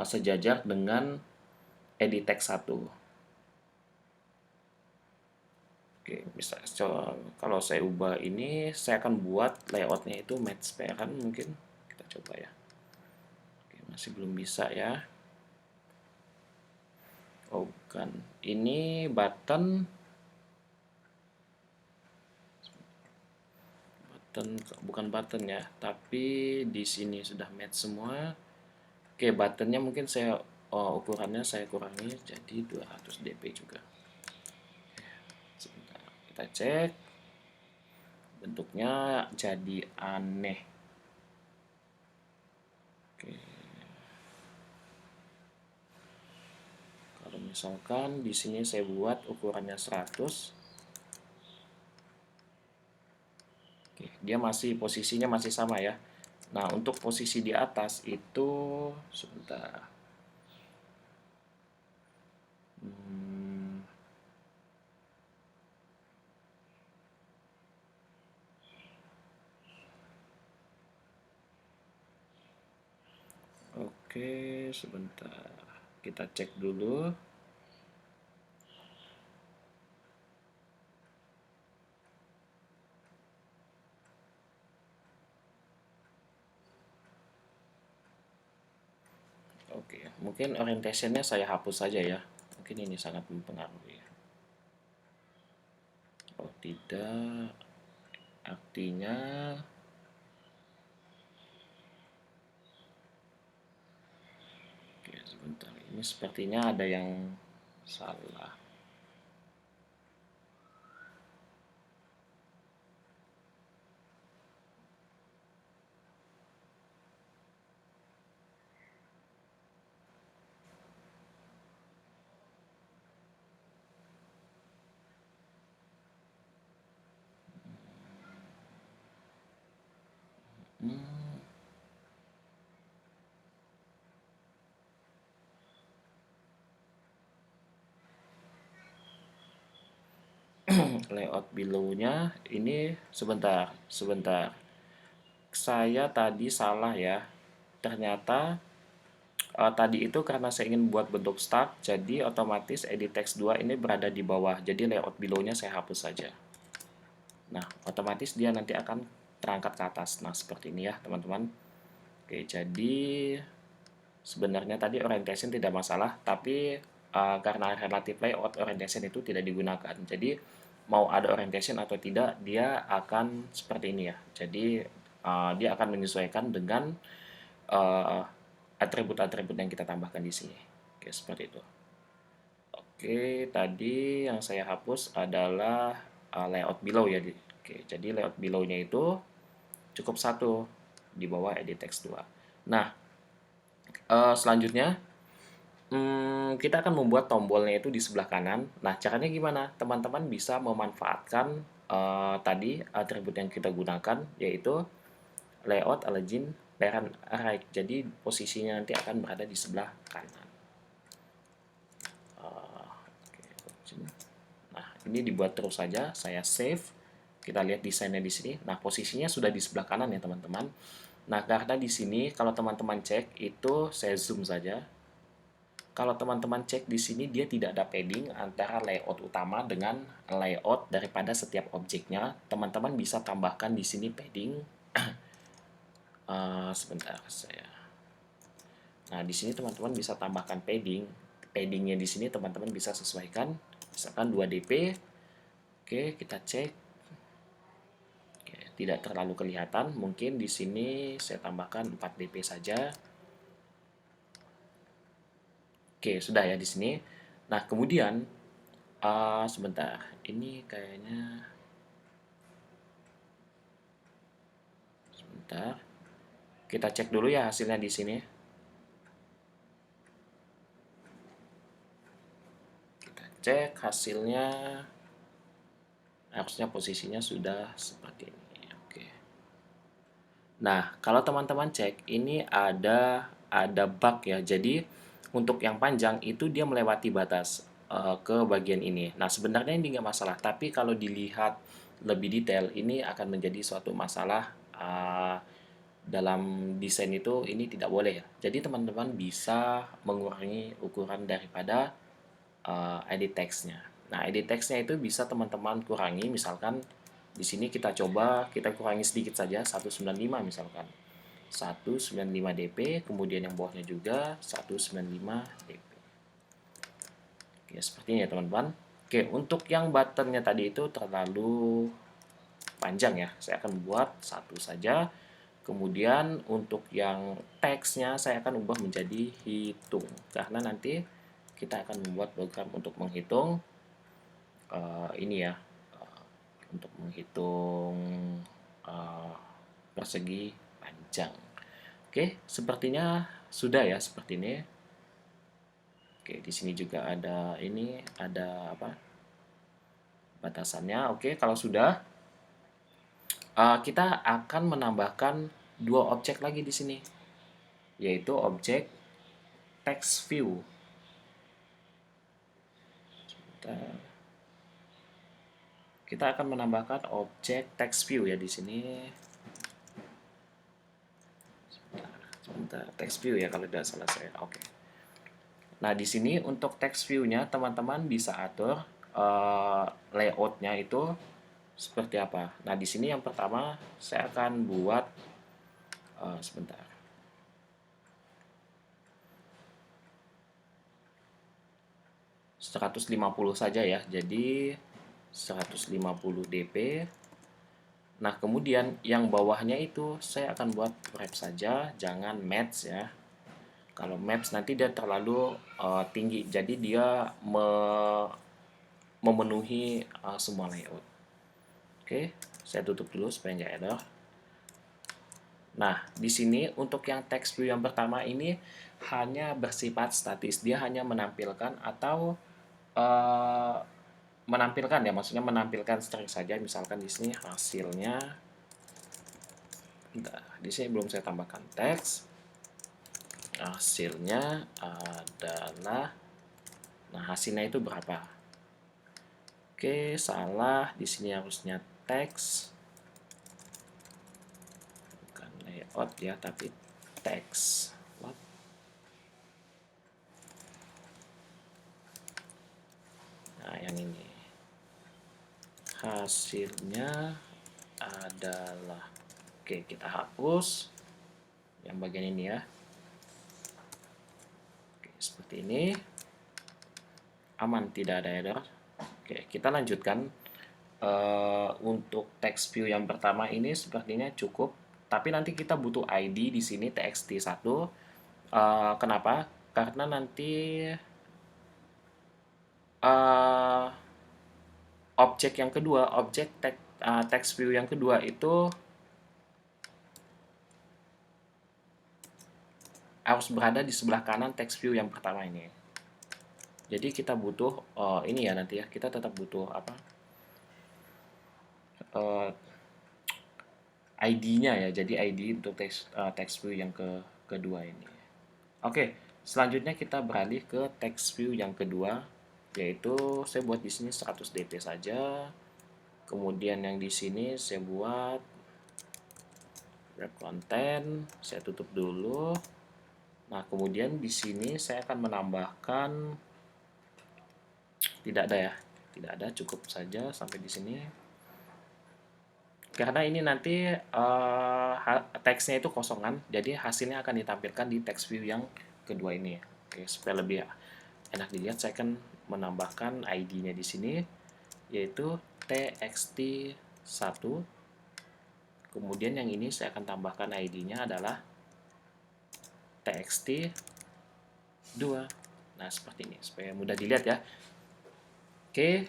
sejajar dengan edit text 1. Oke, bisa kalau saya ubah ini, saya akan buat layoutnya itu match parent mungkin. Kita coba ya. Oke, masih belum bisa ya. Oh, bukan. Ini button bukan button ya, tapi di sini sudah match semua. Oke, buttonnya mungkin saya ukurannya saya kurangi jadi 200 dp juga. Sebentar, kita cek. Bentuknya jadi aneh. Oke. Kalau misalkan di sini saya buat ukurannya 100. Oke, dia masih posisinya masih sama ya. Nah, untuk posisi di atas itu sebentar. Oke, sebentar. Kita cek dulu. Oke, mungkin orientationnya saya hapus saja ya. Mungkin ini sangat mempengaruhi. Oh tidak, artinya oke, sebentar. Ini sepertinya ada yang salah. Layout below-nya ini sebentar. Saya tadi salah ya. Ternyata tadi itu karena saya ingin buat bentuk start, jadi otomatis edit text 2 ini berada di bawah. Jadi layout below-nya saya hapus saja. Nah, otomatis dia nanti akan terangkat ke atas. Nah, seperti ini ya, teman-teman. Oke, jadi sebenarnya tadi orientation tidak masalah, tapi karena relative layout, orientation itu tidak digunakan. Jadi, mau ada orientation atau tidak, dia akan seperti ini ya. Jadi, dia akan menyesuaikan dengan atribut-atribut yang kita tambahkan di sini. Oke, seperti itu. Oke, tadi yang saya hapus adalah layout below ya. Oke, jadi layout below-nya itu cukup satu di bawah edit text 2. Nah, selanjutnya kita akan membuat tombolnya itu di sebelah kanan. Nah, caranya gimana? Teman-teman bisa memanfaatkan tadi atribut yang kita gunakan, yaitu layout legend parent right. Jadi posisinya nanti akan berada di sebelah kanan. Nah, ini dibuat terus saja. Saya save. Kita lihat desainnya di sini. Nah, posisinya sudah di sebelah kanan ya, teman-teman. Nah, karena di sini kalau teman-teman cek itu saya zoom saja. Kalau teman-teman cek di sini dia tidak ada padding antara layout utama dengan layout daripada setiap objeknya. Teman-teman bisa tambahkan di sini padding. Sebentar saya. Nah, di sini teman-teman bisa tambahkan padding. Paddingnya di sini teman-teman bisa sesuaikan. Misalkan 2 dp. Oke, kita cek. Oke, tidak terlalu kelihatan. Mungkin di sini saya tambahkan 4 dp saja. Oke, sudah ya di sini. Nah, kemudian sebentar. Ini kayaknya sebentar. Kita cek dulu ya hasilnya di sini. Kita cek hasilnya. Harusnya posisinya sudah seperti ini. Oke. Nah, kalau teman-teman cek, ini ada bug ya. Jadi untuk yang panjang itu dia melewati batas ke bagian ini. Nah, sebenarnya ini nggak masalah, tapi kalau dilihat lebih detail, ini akan menjadi suatu masalah dalam desain itu. Ini tidak boleh ya. Jadi teman-teman bisa mengurangi ukuran daripada edit text-nya. Nah, edit text-nya itu bisa teman-teman kurangi, misalkan di sini kita coba kita kurangi sedikit saja, 195 misalkan. 195 dp, kemudian yang bawahnya juga 195 dp. Oke, seperti ini ya teman-teman. Oke, untuk yang buttonnya tadi itu terlalu panjang ya. Saya akan buat satu saja. Kemudian untuk yang teksnya saya akan ubah menjadi hitung. Karena nanti kita akan membuat program untuk menghitung ini ya, untuk menghitung uh, persegi panjang. Oke, sepertinya sudah ya seperti ini. Oke, di sini juga ada ini, ada apa? Batasannya. Oke, kalau sudah, kita akan menambahkan dua objek lagi di sini, yaitu objek text view. Kita akan menambahkan objek text view ya di sini. Sebentar, text view ya kalau tidak salah saya. Oke. Nah, di sini untuk text view-nya teman-teman bisa atur layout-nya itu seperti apa. Nah, di sini yang pertama saya akan buat sebentar. ...150 saja ya. Jadi 150 dp. Nah, kemudian yang bawahnya itu saya akan buat wrap saja, jangan match ya. Kalau maps nanti dia terlalu tinggi, jadi dia memenuhi semua layout. Oke, saya tutup dulu supaya nggak error. Nah, di sini untuk yang text view yang pertama ini hanya bersifat statis. Dia hanya menampilkan atau menampilkan ya, maksudnya menampilkan string saja. Misalkan di sini hasilnya, nah, di sini belum saya tambahkan teks. Hasilnya adalah, nah hasilnya itu berapa? Oke, salah. Di sini harusnya teks. Bukan layout ya, tapi teks. What? Nah, yang ini. Hasilnya adalah, oke, kita hapus yang bagian ini ya. Oke, seperti ini. Aman, tidak ada error. Oke, kita lanjutkan. Untuk text view yang pertama ini sepertinya cukup, tapi nanti kita butuh ID di sini txt1. Kenapa? Karena nanti objek yang kedua, objek text view yang kedua itu harus berada di sebelah kanan text view yang pertama ini. Jadi kita butuh ini ya nanti ya, kita tetap butuh apa? ID-nya ya. Jadi ID untuk text view yang kedua ini. Oke, selanjutnya kita beralih ke text view yang kedua, yaitu saya buat di sini 100 dp saja. Kemudian yang di sini saya buat wrap content, saya tutup dulu. Nah, kemudian di sini saya akan menambahkan, tidak ada ya, tidak ada, cukup saja sampai di sini. Karena ini nanti teksnya itu kosongan, jadi hasilnya akan ditampilkan di text view yang kedua ini. Oke, supaya lebih enak dilihat, saya akan menambahkan ID-nya di sini, yaitu txt1. Kemudian yang ini saya akan tambahkan ID-nya adalah txt2. Nah, seperti ini, supaya mudah dilihat ya. Oke,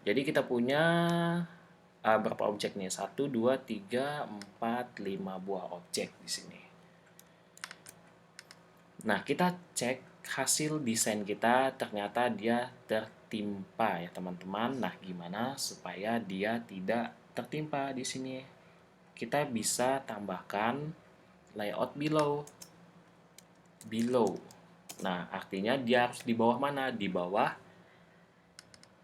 jadi kita punya berapa objek nih? 1, 2, 3, 4, 5 buah objek di sini. Nah, kita cek hasil desain kita, ternyata dia tertimpa ya teman-teman. Nah, gimana supaya dia tidak tertimpa di sini? Kita bisa tambahkan layout below. Nah, artinya dia harus di bawah mana? Di bawah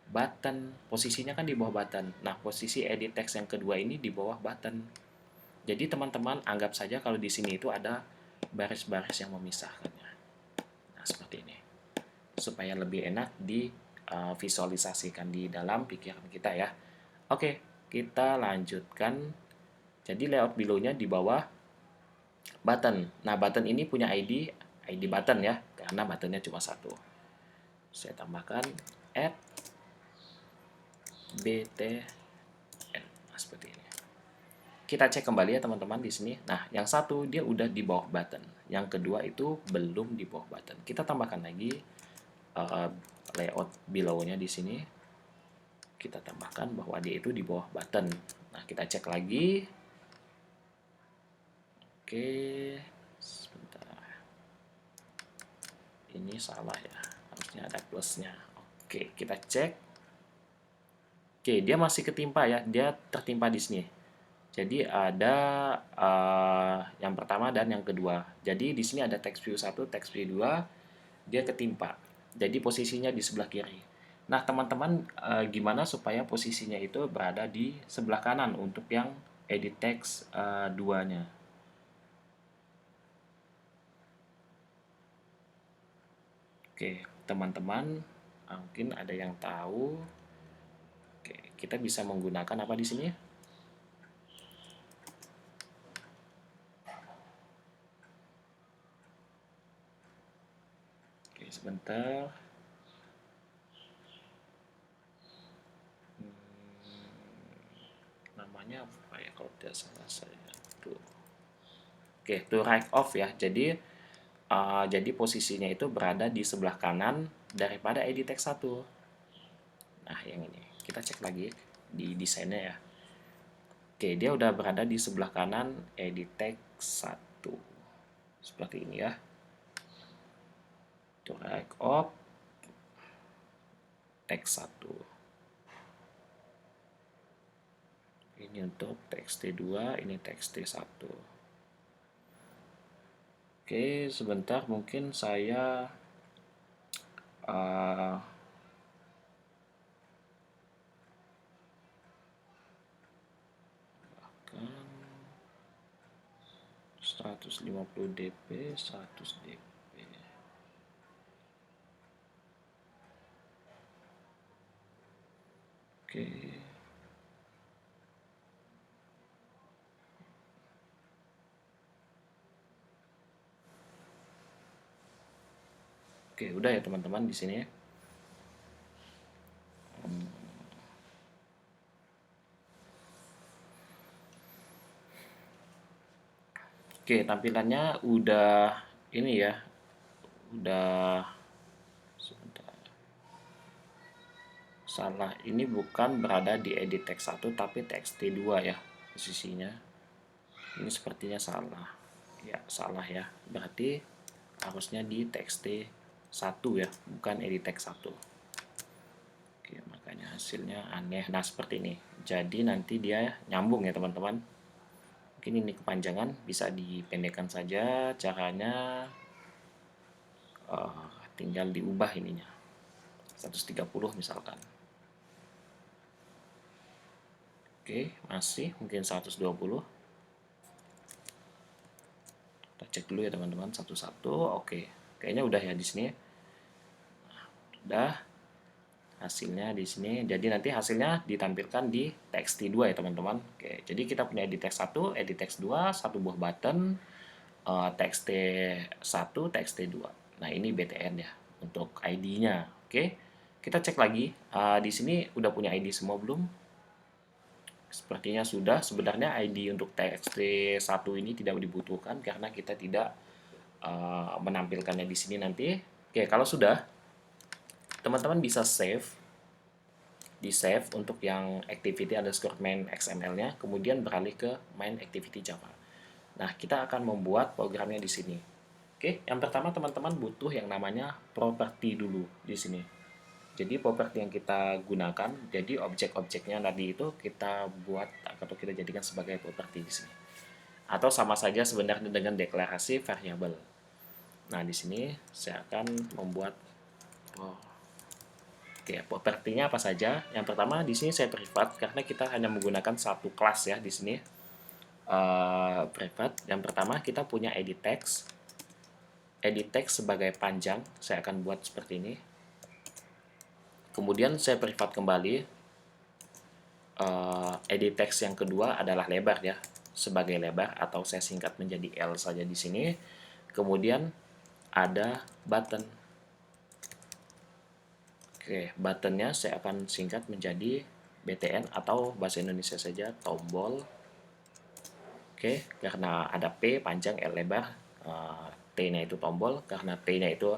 button. Posisinya kan di bawah button. Nah, posisi edit text yang kedua ini di bawah button. Jadi teman-teman anggap saja kalau di sini itu ada baris-baris yang memisahkannya. Nah, seperti ini. Supaya lebih enak divisualisasikan di dalam pikiran kita ya. Oke, kita lanjutkan. Jadi layout below-nya di bawah button. Nah, button ini punya ID button ya, karena buttonnya cuma satu. Saya tambahkan add btn. Nah, seperti ini. Kita cek kembali ya teman-teman di sini. Nah, yang satu dia udah di bawah button, yang kedua itu belum di bawah button. Kita tambahkan lagi layout below-nya di sini. Kita tambahkan bahwa dia itu di bawah button. Nah, kita cek lagi. Oke, sebentar. Ini salah ya, harusnya ada plusnya. Oke, kita cek. Oke, dia masih ketimpa ya, dia tertimpa di sini. Jadi ada yang pertama dan yang kedua. Jadi di sini ada text view 1, text view 2, dia ketimpa. Jadi posisinya di sebelah kiri. Nah, teman-teman gimana supaya posisinya itu berada di sebelah kanan untuk yang edit text 2-nya? Oke, teman-teman mungkin ada yang tahu. Oke, kita bisa menggunakan apa di sini? Oke, sebentar. Namanya apa ya kalau tidak salah saya tuh. Oke, to right off ya. Jadi posisinya itu berada di sebelah kanan daripada edit text 1. Nah, yang ini. Kita cek lagi di desainnya ya. Oke, dia udah berada di sebelah kanan edit text 1. Seperti ini ya. To right off text 1. Ini untuk txt2, ini txt1. Oke, sebentar mungkin saya akan 150 dp, 100 dp. Oke. Oke, udah ya teman-teman di sini ya. Oke, tampilannya udah ini ya. Udah sebentar. Salah, ini bukan berada di edit text 1 tapi txt2 ya posisinya. Ini sepertinya salah. Ya, salah ya. Berarti harusnya di txt1 ya, bukan edit text 1. Oke, makanya hasilnya aneh. Nah, seperti ini. Jadi nanti dia nyambung ya teman-teman. Mungkin ini kepanjangan, bisa dipendekkan saja caranya. Tinggal diubah ininya 130 misalkan. Oke, masih mungkin 120. Kita cek dulu ya teman-teman satu-satu. Oke, kayaknya udah ya di sini. Nah, udah. hasilnya di sini. Jadi nanti hasilnya ditampilkan di txt2 ya teman-teman. Oke, jadi kita punya edit text 1, edit text 2, satu buah button, txt1, txt2. Nah, ini btn ya untuk ID-nya. Oke. Kita cek lagi. Di sini udah punya ID semua belum? Sepertinya sudah. Sebenarnya ID untuk txt1 ini tidak dibutuhkan karena kita tidak menampilkannya di sini nanti. Oke, kalau sudah, teman-teman bisa save, di save untuk yang activity underscore main XML-nya, kemudian beralih ke main activity Java. Nah, kita akan membuat programnya di sini. Oke, yang pertama teman-teman butuh yang namanya property dulu di sini. Jadi properti yang kita gunakan, jadi objek-objeknya tadi itu kita buat atau kita jadikan sebagai properti di sini. Atau sama saja sebenarnya dengan deklarasi variabel. Nah, di sini saya akan membuat Oke, propertinya apa saja? Yang pertama di sini saya privat karena kita hanya menggunakan satu kelas ya di sini. Privat. Yang pertama kita punya edit text. Edit text sebagai panjang, saya akan buat seperti ini. Kemudian saya privat kembali. Edit text yang kedua adalah lebar ya, sebagai lebar atau saya singkat menjadi L saja di sini. Kemudian ada button. Oke, buttonnya saya akan singkat menjadi BTN atau bahasa Indonesia saja tombol. Oke, karena ada P panjang, L lebar, T-nya itu tombol. Karena T-nya itu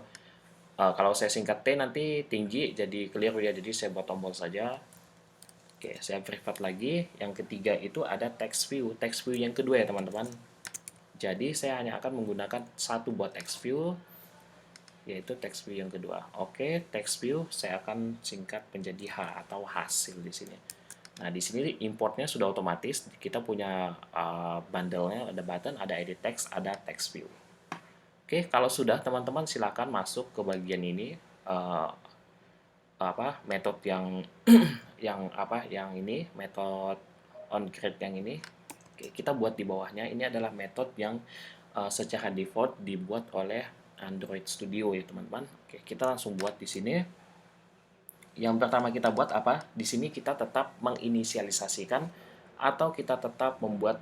kalau saya singkat T nanti tinggi jadi keliru ya, jadi saya buat tombol saja. Oke, saya privat lagi. Yang ketiga itu ada text view. Text view yang kedua ya teman-teman. Jadi saya hanya akan menggunakan satu buat text view, yaitu text view yang kedua. Oke, text view saya akan singkat menjadi H atau hasil di sini. Nah, di sini importnya sudah otomatis. Kita punya bundle-nya, ada button, ada edit text, ada text view. Oke, kalau sudah teman-teman silakan masuk ke bagian ini, metode yang yang ini, metode onCreate yang ini. Oke, kita buat di bawahnya. Ini adalah metode yang secara default dibuat oleh Android Studio ya teman-teman. Oke, kita langsung buat di sini. Yang pertama kita buat apa? Di sini kita tetap menginisialisasikan atau kita tetap membuat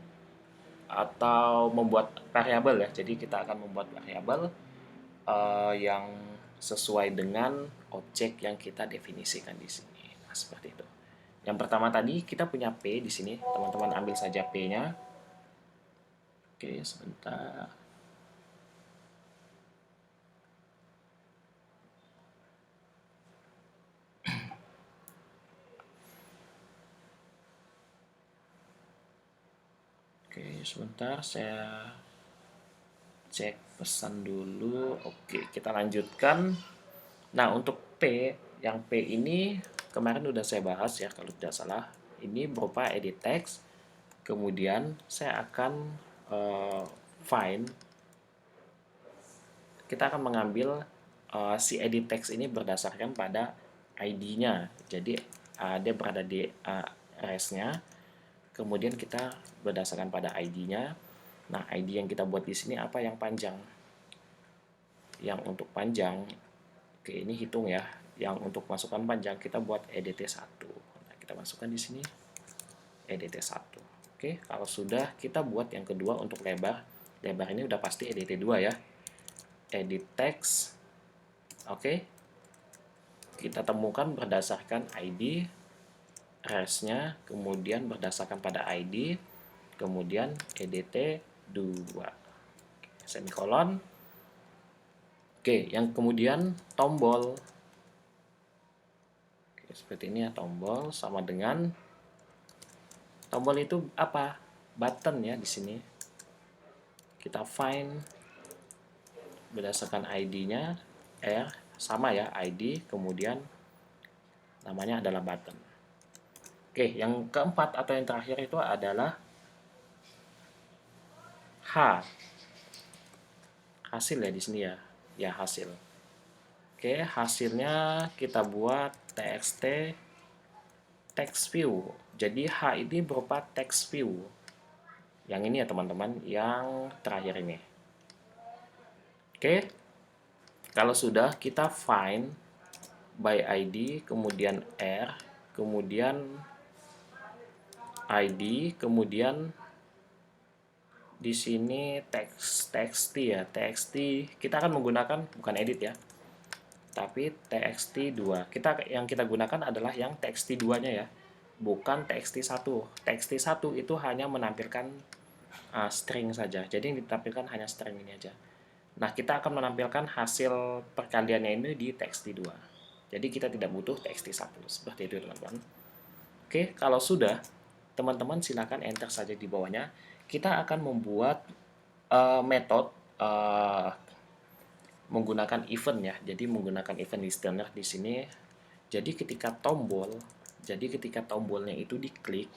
variabel ya. Jadi kita akan membuat variabel yang sesuai dengan objek yang kita definisikan di sini. Nah, seperti itu. Yang pertama tadi kita punya P di sini. Teman-teman ambil saja P-nya. Oke, sebentar. Oke, sebentar saya cek pesan dulu. Oke, kita lanjutkan. Nah, untuk P, yang P ini kemarin udah saya bahas ya kalau tidak salah. Ini berupa edit text. Kemudian saya akan find. Kita akan mengambil si edit text ini berdasarkan pada ID-nya. Jadi dia berada di res-nya. Kemudian kita berdasarkan pada ID-nya. Nah, ID yang kita buat di sini apa yang panjang? Yang untuk panjang, oke ini hitung ya. Yang untuk masukkan panjang kita buat EDT1. Nah, kita masukkan di sini EDT1. Oke, kalau sudah kita buat yang kedua untuk lebar. Lebar ini udah pasti EDT2 ya. Edit text. Oke. Kita temukan berdasarkan ID res-nya, kemudian berdasarkan pada ID, kemudian EDT2. Semikolon. Oke, yang kemudian tombol. Oke, seperti ini ya, tombol sama dengan tombol itu apa? Button ya di sini. Kita find berdasarkan ID-nya sama ya, ID kemudian namanya adalah button. Oke, yang keempat atau yang terakhir itu adalah H. Hasil ya di sini ya. Ya, hasil. Oke, hasilnya kita buat txt text view. Jadi H ini berupa text view. Yang ini ya teman-teman, yang terakhir ini. Oke. Kalau sudah kita find by ID, kemudian R, kemudian ID, kemudian di sini txt ya, txt kita akan menggunakan bukan edit ya, tapi txt2. Yang kita gunakan adalah yang txt2-nya ya, bukan txt1. Txt1 itu hanya menampilkan string saja. Jadi yang ditampilkan hanya string ini aja. Nah, kita akan menampilkan hasil perkaliannya ini di txt2. Jadi kita tidak butuh txt1 seperti itu, teman-teman. Oke, kalau sudah, teman-teman silakan enter saja di bawahnya. Kita akan membuat metode menggunakan event ya. Jadi menggunakan event listener di sini. Jadi ketika tombolnya itu diklik,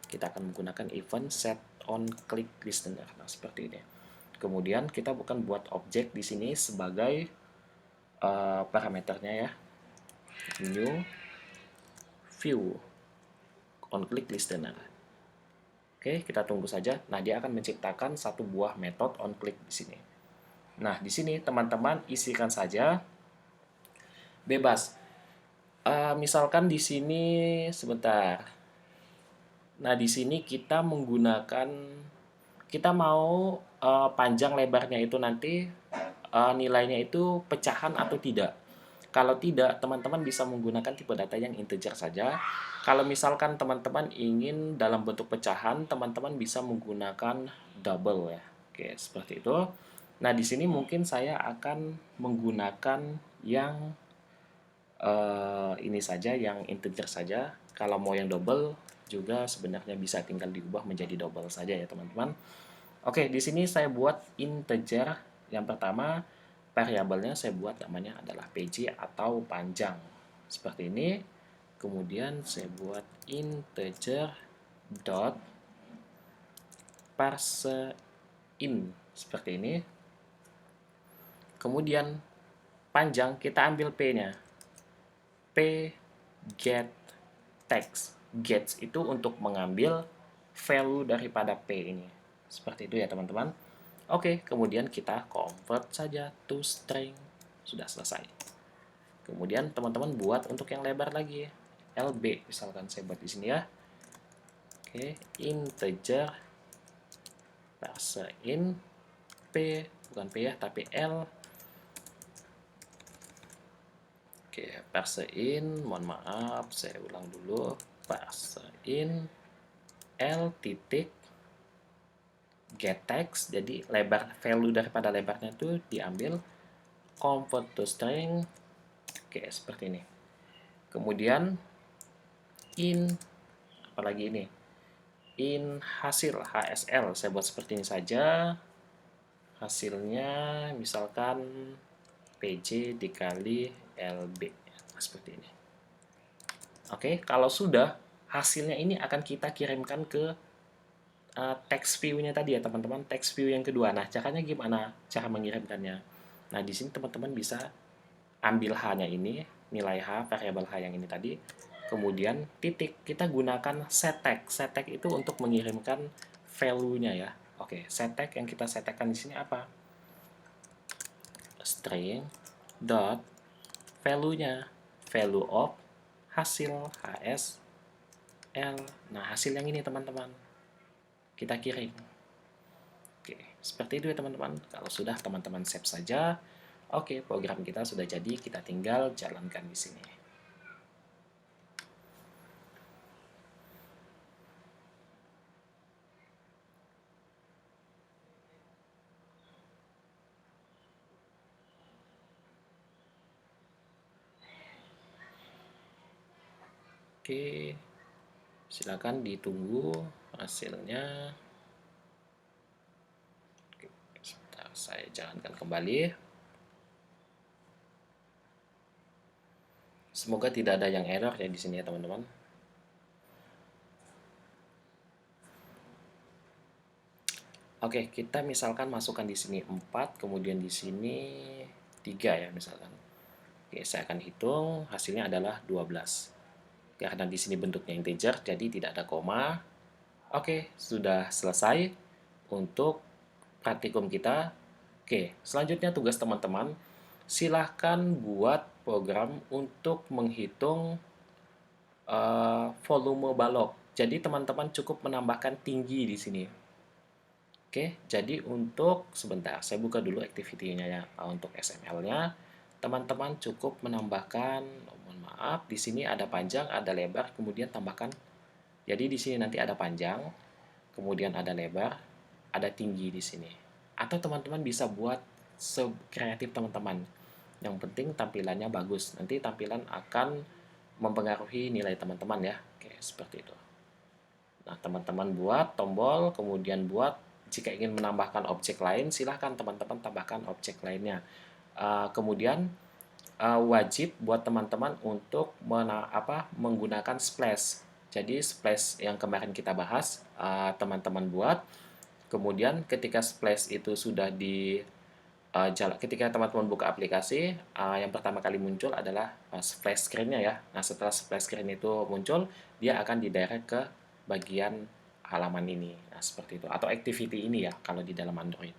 kita akan menggunakan event set on click listener. Nah, seperti ini. Kemudian kita bukan buat objek di sini sebagai parameternya ya. New view on click listener. Oke, kita tunggu saja. Nah, dia akan menciptakan satu buah metode on click di sini. Nah, di sini teman-teman isikan saja bebas. Misalkan di sini sebentar. Nah, di sini kita mau panjang lebarnya itu nanti nilainya itu pecahan atau tidak. Kalau tidak, teman-teman bisa menggunakan tipe data yang integer saja. Kalau misalkan teman-teman ingin dalam bentuk pecahan, teman-teman bisa menggunakan double ya. Oke, seperti itu. Nah, di sini mungkin saya akan menggunakan yang ini saja, yang integer saja. Kalau mau yang double juga sebenarnya bisa tinggal diubah menjadi double saja ya, teman-teman. Oke, di sini saya buat integer. Yang pertama, variabelnya saya buat namanya adalah PJ atau panjang. Seperti ini. Kemudian saya buat integer dot parseIn seperti ini. Kemudian panjang kita ambil P-nya. P get text. Gets itu untuk mengambil value daripada P ini. Seperti itu ya, teman-teman. Oke, kemudian kita convert saja to string. Sudah selesai. Kemudian teman-teman buat untuk yang lebar lagi. LB misalkan saya buat di sini ya. Oke, integer parseIn P, bukan P ya, tapi L. Oke, parseIn, mohon maaf, saya ulang dulu. ParseIn L titik get text, jadi lebar, value daripada lebarnya itu diambil, convert to string. Oke, seperti ini. Kemudian in apalagi ini, in hasil HSL saya buat seperti ini saja. Hasilnya misalkan PJ dikali LB, seperti ini. Oke, kalau sudah, hasilnya ini akan kita kirimkan ke text view-nya tadi ya, teman-teman, text view yang kedua. Nah, caranya gimana cara mengirimkannya? Nah, di sini teman-teman bisa ambil H-nya ini, nilai H, variabel H yang ini tadi, kemudian titik, kita gunakan setTag. SetTag itu untuk mengirimkan value-nya ya. Oke, setTag yang kita setTagkan di sini apa? String dot value-nya, value of hasil HS L. Nah, hasil yang ini teman-teman kita kirim. Oke, seperti itu ya teman-teman. Kalau sudah, teman-teman save saja. Oke, program kita sudah jadi, kita tinggal jalankan di sini. Oke, silakan ditunggu hasilnya. Oke, sebentar, saya jalankan kembali. Semoga tidak ada yang error ya di sini ya, teman-teman. Oke, kita misalkan masukkan di sini 4, kemudian di sini 3 ya misalkan. Oke, saya akan hitung, hasilnya adalah 12. Karena di sini bentuknya integer, jadi tidak ada koma. Oke, sudah selesai untuk praktikum kita. Oke, selanjutnya tugas teman-teman, silahkan buat program untuk menghitung volume balok. Jadi teman-teman cukup menambahkan tinggi di sini. Oke, jadi untuk sebentar, saya buka dulu activity-nya ya. Untuk XML-nya, teman-teman cukup menambahkan, mohon maaf, di sini ada panjang, ada lebar, kemudian tambahkan. Jadi di sini nanti ada panjang, kemudian ada lebar, ada tinggi di sini. Atau teman-teman bisa buat sekreatif teman-teman. Yang penting tampilannya bagus. Nanti tampilan akan mempengaruhi nilai teman-teman ya. Oke, seperti itu. Nah, teman-teman buat tombol, kemudian buat jika ingin menambahkan objek lain, silahkan teman-teman tambahkan objek lainnya. Kemudian wajib buat teman-teman untuk menggunakan splash. Jadi splash yang kemarin kita bahas, teman-teman buat. Kemudian ketika splash itu sudah ketika teman-teman buka aplikasi, yang pertama kali muncul adalah splash screen-nya ya. Nah, setelah splash screen itu muncul, dia akan didirect ke bagian halaman ini. Nah, seperti itu. Atau activity ini ya, kalau di dalam Android.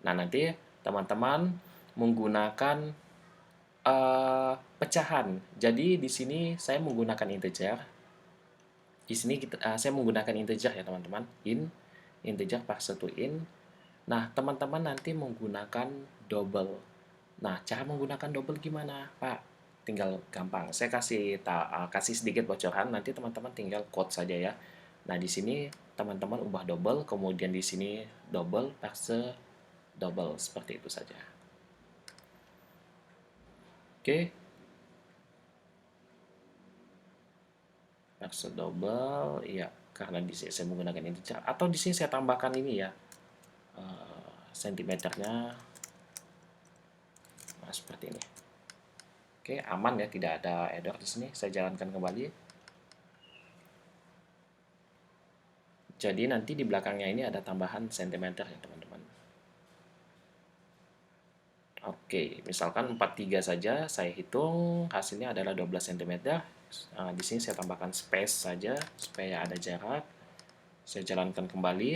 Nah, nanti teman-teman menggunakan pecahan. Jadi, di sini saya menggunakan integer. Di sini saya menggunakan integer ya, teman-teman. Integer parse to int. Nah, teman-teman nanti menggunakan double. Nah, cara menggunakan double gimana, Pak? Tinggal gampang. Saya kasih sedikit bocoran, nanti teman-teman tinggal code saja ya. Nah, di sini teman-teman ubah double, kemudian di sini double, parse double, seperti itu saja. Oke. Parse double, iya, karena di sini saya menggunakan integer. Atau di sini saya tambahkan ini ya, sentimeternya. Nah, seperti ini. Oke, aman ya, tidak ada error di sini. Saya jalankan kembali. Jadi nanti di belakangnya ini ada tambahan sentimeter ya, teman-teman. Oke, misalkan 43 saja, saya hitung hasilnya adalah 12 cm. Nah, di sini saya tambahkan space saja supaya ada jarak. Saya jalankan kembali.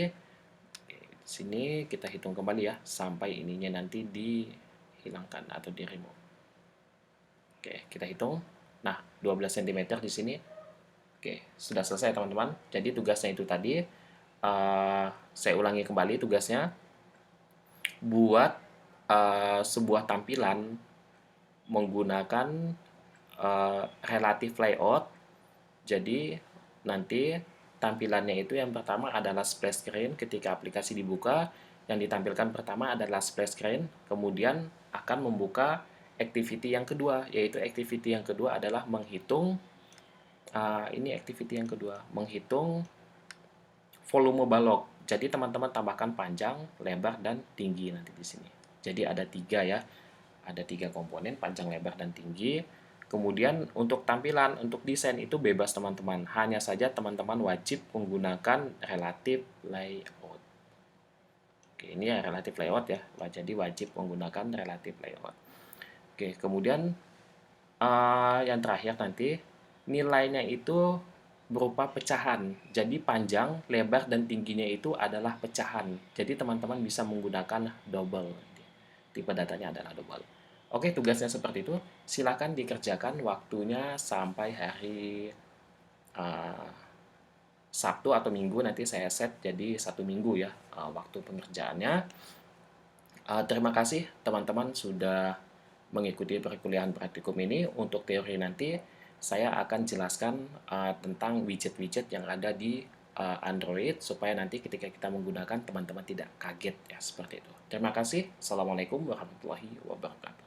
Di sini kita hitung kembali ya sampai ininya nanti dihilangkan atau di remove. Oke, kita hitung. Nah, 12 cm di sini. Oke, sudah selesai teman-teman. Jadi tugasnya itu tadi. Saya ulangi kembali tugasnya. Buat sebuah tampilan menggunakan relative layout. Jadi nanti tampilannya itu yang pertama adalah splash screen ketika aplikasi dibuka. Yang ditampilkan pertama adalah splash screen, kemudian akan membuka activity yang kedua, yaitu activity yang kedua adalah menghitung ini activity yang kedua, menghitung volume balok. Jadi teman-teman tambahkan panjang, lebar, dan tinggi nanti di sini. Jadi ada 3 ya, ada 3 komponen, panjang, lebar, dan tinggi. Kemudian untuk tampilan, untuk desain itu bebas teman-teman. Hanya saja teman-teman wajib menggunakan relative layout. Oke, ini ya relative layout ya. Jadi wajib menggunakan relative layout. Oke, kemudian yang terakhir nanti nilainya itu berupa pecahan. Jadi panjang, lebar, dan tingginya itu adalah pecahan. Jadi teman-teman bisa menggunakan double. Tipe datanya adalah double. Oke, tugasnya seperti itu. Silakan dikerjakan waktunya sampai hari Sabtu atau Minggu. Nanti saya set jadi 1 minggu ya waktu pengerjaannya. Terima kasih teman-teman sudah mengikuti perkuliahan praktikum ini. Untuk teori nanti saya akan jelaskan tentang widget-widget yang ada di Android supaya nanti ketika kita menggunakan teman-teman tidak kaget ya, seperti itu. Terima kasih. Assalamualaikum warahmatullahi wabarakatuh.